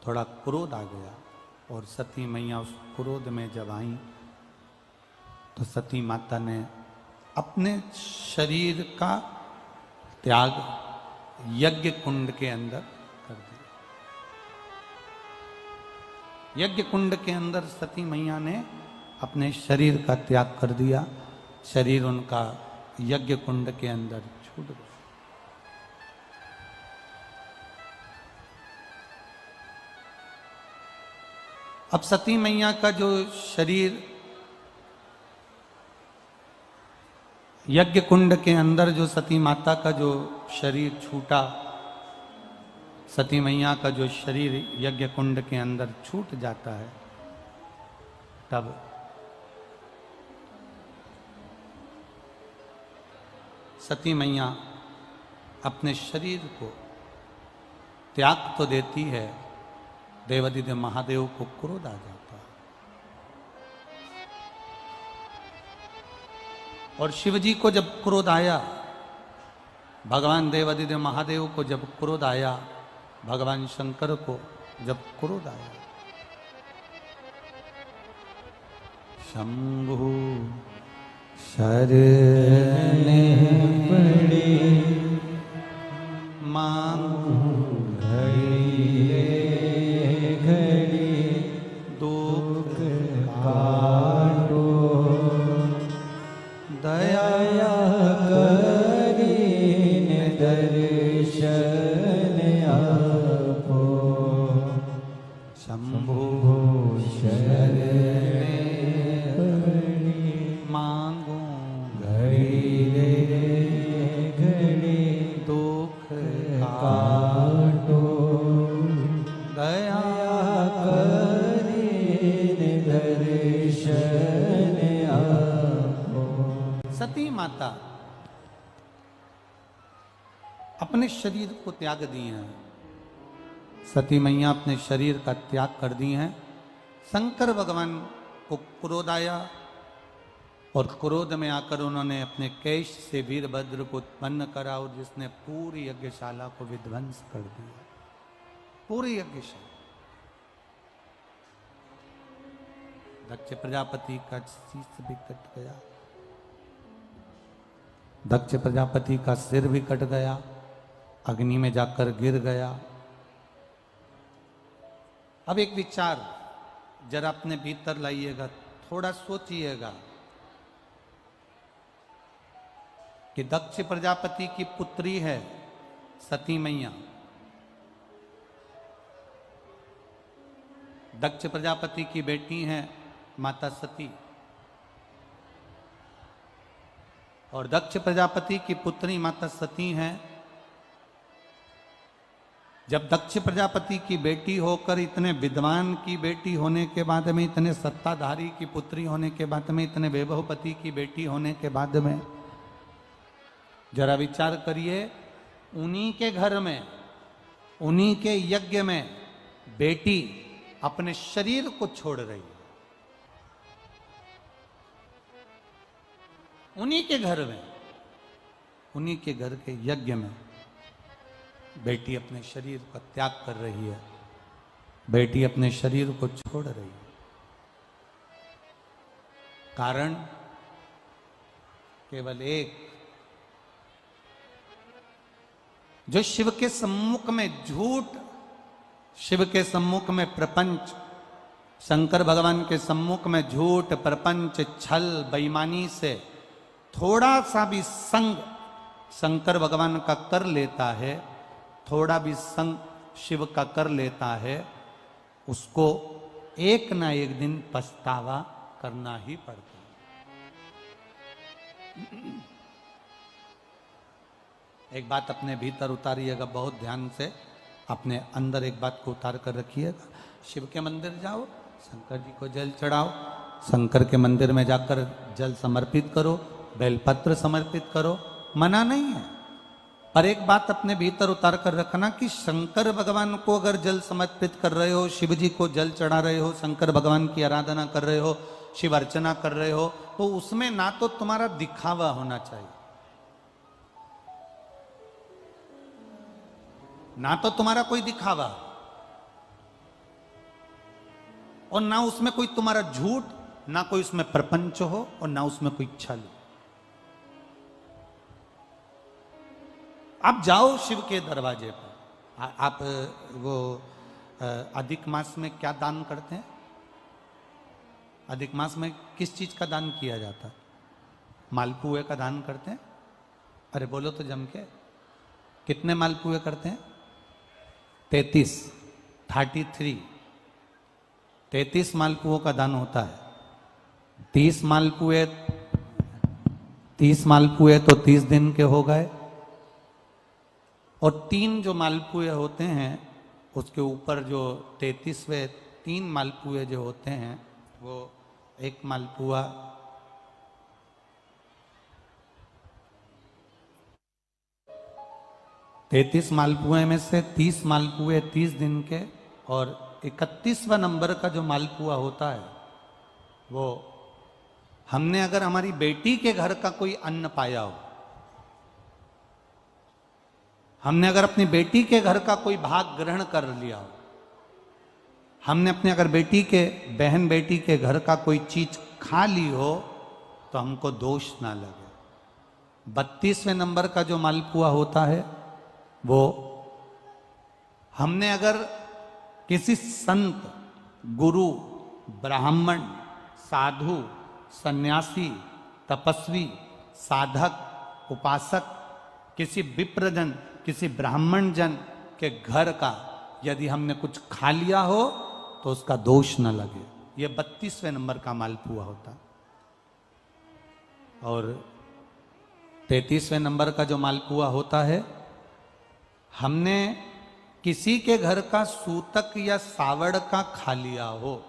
थोड़ा क्रोध आ गया और सती मैया उस क्रोध में जब आई तो सती माता ने अपने शरीर का त्याग यज्ञ कुंड के अंदर कर दिया। यज्ञ कुंड के अंदर सती मैया ने अपने शरीर का त्याग कर दिया। शरीर उनका यज्ञ कुंड के अंदर छूट गया। अब सती मैया का जो शरीर यज्ञ कुंड के अंदर, जो सती माता का जो शरीर छूटा, सती मैया का जो शरीर यज्ञ कुंड के अंदर छूट जाता है, तब सती मैया अपने शरीर को त्याग तो देती है, देवादिदेव महादेव को क्रोध आ जाता है। और शिव जी को जब क्रोध आया, भगवान देवादिदेव महादेव को जब क्रोध आया, भगवान शंकर को जब क्रोध आया, शंभु शरण पड़े मांगू घड़ी घड़ी दुख काटो, दया करीन दर्शन आपो, शंभु शरण मांगो घड़ी घड़ी दुख काटो, दया करीन दर्शन आपो। सती माता अपने शरीर को त्याग दिए हैं। सती मैया अपने शरीर का त्याग कर दिए हैं। शंकर भगवान को क्रोध आया और क्रोध में आकर उन्होंने अपने केश से वीरभद्र को उत्पन्न करा और जिसने पूरी यज्ञशाला को विध्वंस कर दिया। पूरी यज्ञशाला। दक्ष प्रजापति का शीश भी कट गया, दक्ष प्रजापति का सिर भी कट गया, अग्नि में जाकर गिर गया। अब एक विचार जरा अपने भीतर लाइएगा, थोड़ा सोचिएगा कि दक्ष प्रजापति की पुत्री है सती मैया। दक्ष प्रजापति की बेटी है माता सती और दक्ष प्रजापति की पुत्री माता सती हैं। जब दक्ष प्रजापति की बेटी होकर, इतने विद्वान की बेटी होने के बाद में, इतने सत्ताधारी की पुत्री होने के बाद में, इतने वैभवपति की बेटी होने के बाद में, जरा विचार करिए, उन्हीं के घर में, उन्हीं के यज्ञ में बेटी अपने शरीर को छोड़ रही है। उन्हीं के घर में, उन्हीं के घर के यज्ञ में बेटी अपने शरीर का त्याग कर रही है, बेटी अपने शरीर को छोड़ रही है। कारण केवल एक, जो शिव के सम्मुख में झूठ, शिव के सम्मुख में प्रपंच, शंकर भगवान के सम्मुख में झूठ, प्रपंच, छल, बेईमानी से थोड़ा सा भी संग शंकर भगवान का कर लेता है, थोड़ा भी संग शिव का कर लेता है, उसको एक ना एक दिन पछतावा करना ही पड़ता है। एक बात अपने भीतर उतारिएगा, बहुत ध्यान से अपने अंदर एक बात को उतार कर रखिएगा। शिव के मंदिर जाओ, शंकर जी को जल चढ़ाओ, शंकर के मंदिर में जाकर जल समर्पित करो, बेलपत्र समर्पित करो, मना नहीं है। पर एक बात अपने भीतर उतार कर रखना कि शंकर भगवान को अगर जल समर्पित कर रहे हो, शिव जी को जल चढ़ा रहे हो, शंकर भगवान की आराधना कर रहे हो, शिव अर्चना कर रहे हो, तो उसमें ना तो तुम्हारा दिखावा होना चाहिए, ना तो तुम्हारा कोई दिखावा, और ना उसमें कोई तुम्हारा झूठ, ना कोई उसमें प्रपंच हो, और ना उसमें कोई छल। आप जाओ शिव के दरवाजे पर। आप वो अधिक मास में क्या दान करते हैं? अधिक मास में किस चीज का दान किया जाता है? मालपुए का दान करते हैं। अरे बोलो तो जम के, कितने मालपुए करते हैं? 33 मालपुओं का दान होता है। 30 मालपुए तो 30 दिन के हो गए, और 3 जो मालपुए होते हैं उसके ऊपर जो 33वें 3 मालपुए जो होते हैं, वो एक मालपुआ 33 मालपुए में से 30 मालपुए 30 दिन के, और 31वां नंबर का जो मालपुआ होता है वो हमने अगर हमारी बेटी के घर का कोई अन्न पाया हो, हमने अगर अपनी बेटी के घर का कोई भाग ग्रहण कर लिया हो, हमने अपने अगर बेटी के बहन बेटी के घर का कोई चीज खा ली हो, तो हमको दोष ना लगे। 32वें नंबर का जो मालपुआ होता है वो हमने अगर किसी संत, गुरु, ब्राह्मण, साधु, सन्यासी, तपस्वी, साधक, उपासक, किसी विप्रजन, किसी ब्राह्मण जन के घर का यदि हमने कुछ खा लिया हो तो उसका दोष न लगे। ये 32वें नंबर का मालपुआ होता। और 33वें नंबर का जो मालपुआ होता है, हमने किसी के घर का सूतक या सावड़ का खा लिया हो।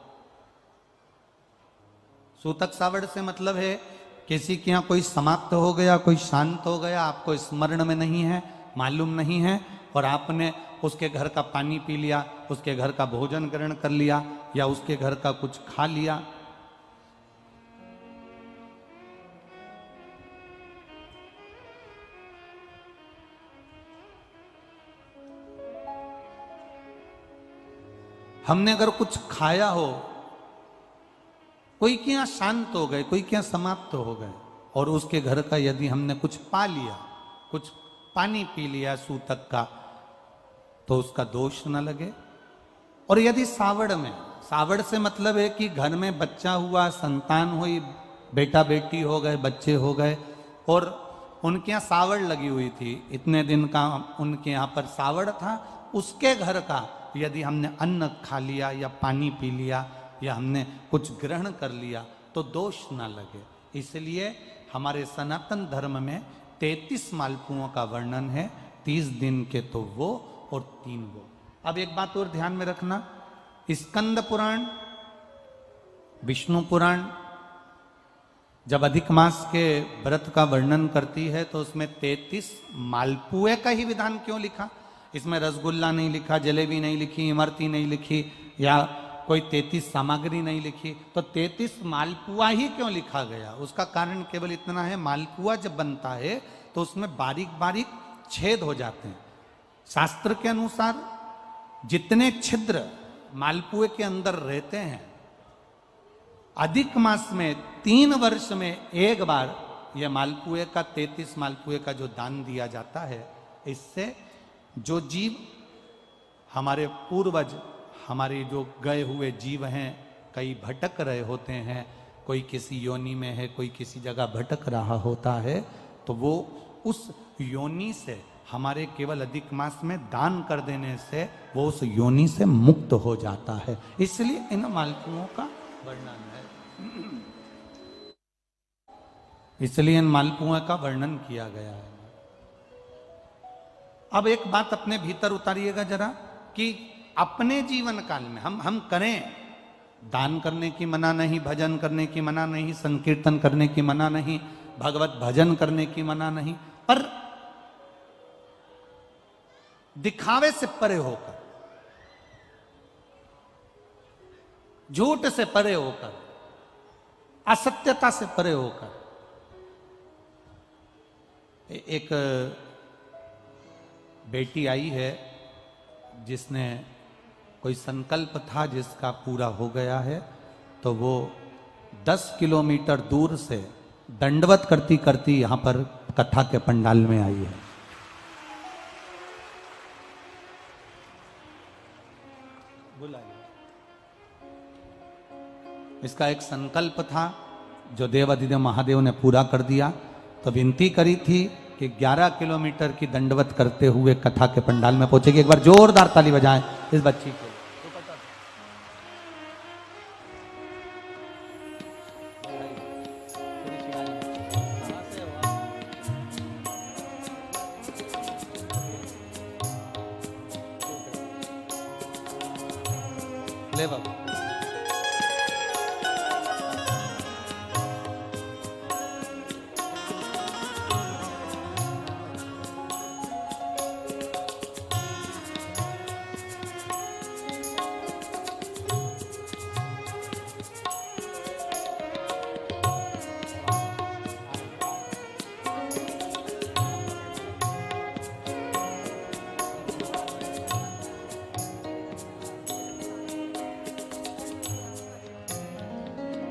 सूतक सावड़ से मतलब है किसी के यहाँ कोई समाप्त हो गया, कोई शांत हो गया, आपको स्मरण में नहीं है, मालूम नहीं है, और आपने उसके घर का पानी पी लिया, उसके घर का भोजन ग्रहण कर लिया, या उसके घर का कुछ खा लिया। हमने अगर कुछ खाया हो, कोई के यहाँ शांत हो गए, कोई के यहाँ समाप्त हो गए, और उसके घर का यदि हमने कुछ पा लिया, कुछ पानी पी लिया सूतक का, तो उसका दोष न लगे। और यदि सावड़ में, सावड़ से मतलब है कि घर में बच्चा हुआ, संतान हुई, बेटा बेटी हो गए, बच्चे हो गए, और उनके यहाँ सावड़ लगी हुई थी, इतने दिन का उनके यहाँ पर सावड़ था, उसके घर का यदि हमने अन्न खा लिया या पानी पी लिया या हमने कुछ ग्रहण कर लिया तो दोष ना लगे। इसलिए हमारे सनातन धर्म में 33 मालपुओं का वर्णन है, 30 दिन के तो वो और 3 वो। अब एक बात और ध्यान में रखना, स्कंद पुराण, विष्णु पुराण जब अधिक मास के व्रत का वर्णन करती है तो उसमें 33 मालपुए का ही विधान क्यों लिखा? इसमें रसगुल्ला नहीं लिखा, जलेबी नहीं लिखी, इमरती नहीं लिखी, या कोई 33 सामग्री नहीं लिखी, तो 33 मालपुआ ही क्यों लिखा गया? उसका कारण केवल इतना है, मालपुआ जब बनता है तो उसमें बारीक बारीक छेद हो जाते हैं। शास्त्र के अनुसार जितने छिद्र मालपुए के अंदर रहते हैं, अधिक मास में 3 वर्ष में एक बार यह मालपुए का 33 मालपुए का जो दान दिया जाता है, इससे जो जीव हमारे पूर्वज, हमारे जो गए हुए जीव हैं, कई भटक रहे होते हैं, कोई किसी योनि में है, कोई किसी जगह भटक रहा होता है, तो वो उस योनि से हमारे केवल अधिक मास में दान कर देने से वो उस योनि से मुक्त हो जाता है। इसलिए इन मालपुओं का वर्णन है। इसलिए इन मालपुआ का वर्णन किया गया है। अब एक बात अपने भीतर उतारिएगा जरा कि अपने जीवन काल में हम करें, दान करने की मना नहीं, भजन करने की मना नहीं, संकीर्तन करने की मना नहीं, भगवत भजन करने की मना नहीं, पर दिखावे से परे होकर, झूठ से परे होकर, असत्यता से परे होकर, एक बेटी आई है जिसने कोई संकल्प था जिसका पूरा हो गया है, तो वो 10 किलोमीटर दूर से दंडवत करती करती यहां पर कथा के पंडाल में आई है। इसका एक संकल्प था जो देवाधिदेव महादेव ने पूरा कर दिया। तो विनती करी थी कि 11 किलोमीटर की दंडवत करते हुए कथा के पंडाल में पहुंचेगी। एक बार जोरदार ताली बजाएं इस बच्ची के। ले बाबू,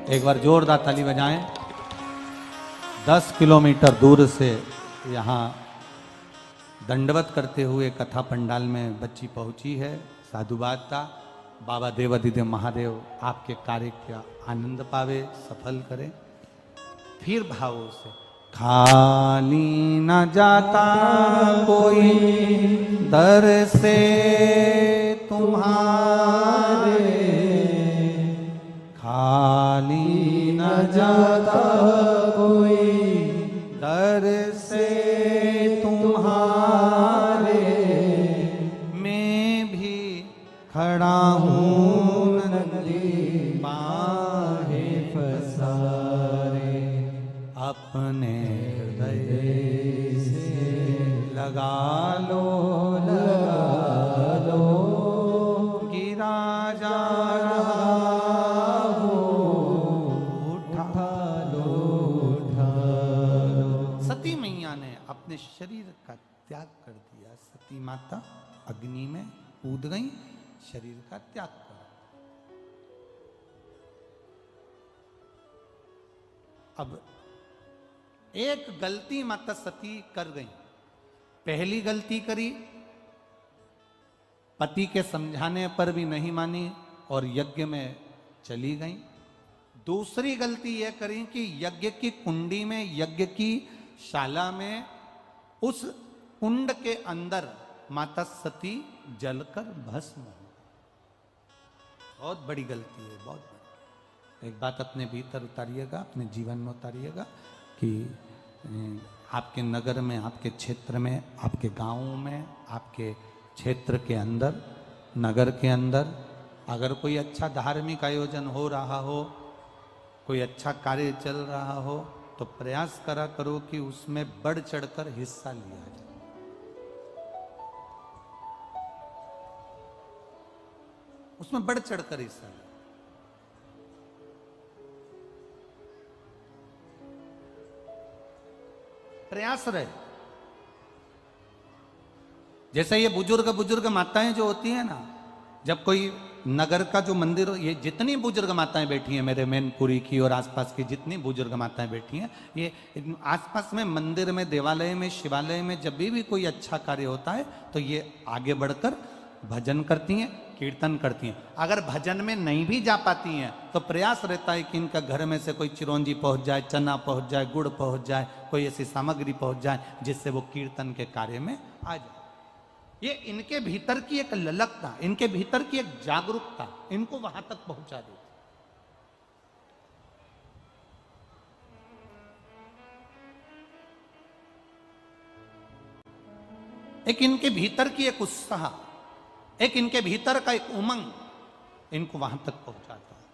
एक बार जोरदार ताली बजाएं। 10 किलोमीटर दूर से यहाँ दंडवत करते हुए कथा पंडाल में बच्ची पहुंची है। साधुवाद था। बाबा देवाधिदेव महादेव आपके कार्य का आनंद पावे, सफल करें। फिर भावों से खाली न जाता कोई दर से तुम्हारे, खाली न जाता कोई दर से तुम्हारे, मैं भी खड़ा हूँ नदी बाहे पसारे, अपने हृदय से लगा लो गिरा जा अपने शरीर का त्याग कर दिया। सती माता अग्नि में कूद गई, शरीर का त्याग कर। अब एक गलती माता सती कर गई। पहली गलती करी, पति के समझाने पर भी नहीं मानी और यज्ञ में चली गई। दूसरी गलती यह करी कि यज्ञ की कुंडी में, यज्ञ की शाला में, उस कुंड के अंदर माता सती जलकर भस्म हो। बहुत बड़ी गलती है, बहुत बड़ी। एक बात अपने भीतर उतारिएगा, अपने जीवन में उतारिएगा कि आपके नगर में, आपके क्षेत्र में, आपके गांव में, आपके क्षेत्र के अंदर, नगर के अंदर अगर कोई अच्छा धार्मिक आयोजन हो रहा हो, कोई अच्छा कार्य चल रहा हो, तो प्रयास करा करो कि उसमें बढ़ चढ़कर हिस्सा लिया जाए। उसमें बढ़ चढ़कर हिस्सा लिया। प्रयास रहे। जैसे ये बुजुर्ग माताएं जो होती हैं ना, जब कोई नगर का जो मंदिर, ये जितनी बुजुर्ग माताएं बैठी हैं, मेरे मैनपुरी की और आसपास की जितनी बुजुर्ग माताएं बैठी हैं, ये आसपास में मंदिर में, देवालय में, शिवालय में जब भी कोई अच्छा कार्य होता है तो ये आगे बढ़कर भजन करती हैं, कीर्तन करती हैं। अगर भजन में नहीं भी जा पाती हैं तो प्रयास रहता है कि इनका घर में से कोई चिरौंजी पहुंच जाए, चना पहुंच जाए, गुड़ पहुंच जाए, कोई ऐसी सामग्री पहुंच जाए जिससे वो कीर्तन के कार्य में आ जाए। ये इनके भीतर की एक ललकता, इनके भीतर की एक जागरूकता इनको वहां तक पहुंचा देती। एक इनके भीतर की एक उत्साह, एक इनके भीतर का एक उमंग इनको वहां तक पहुंचाता है।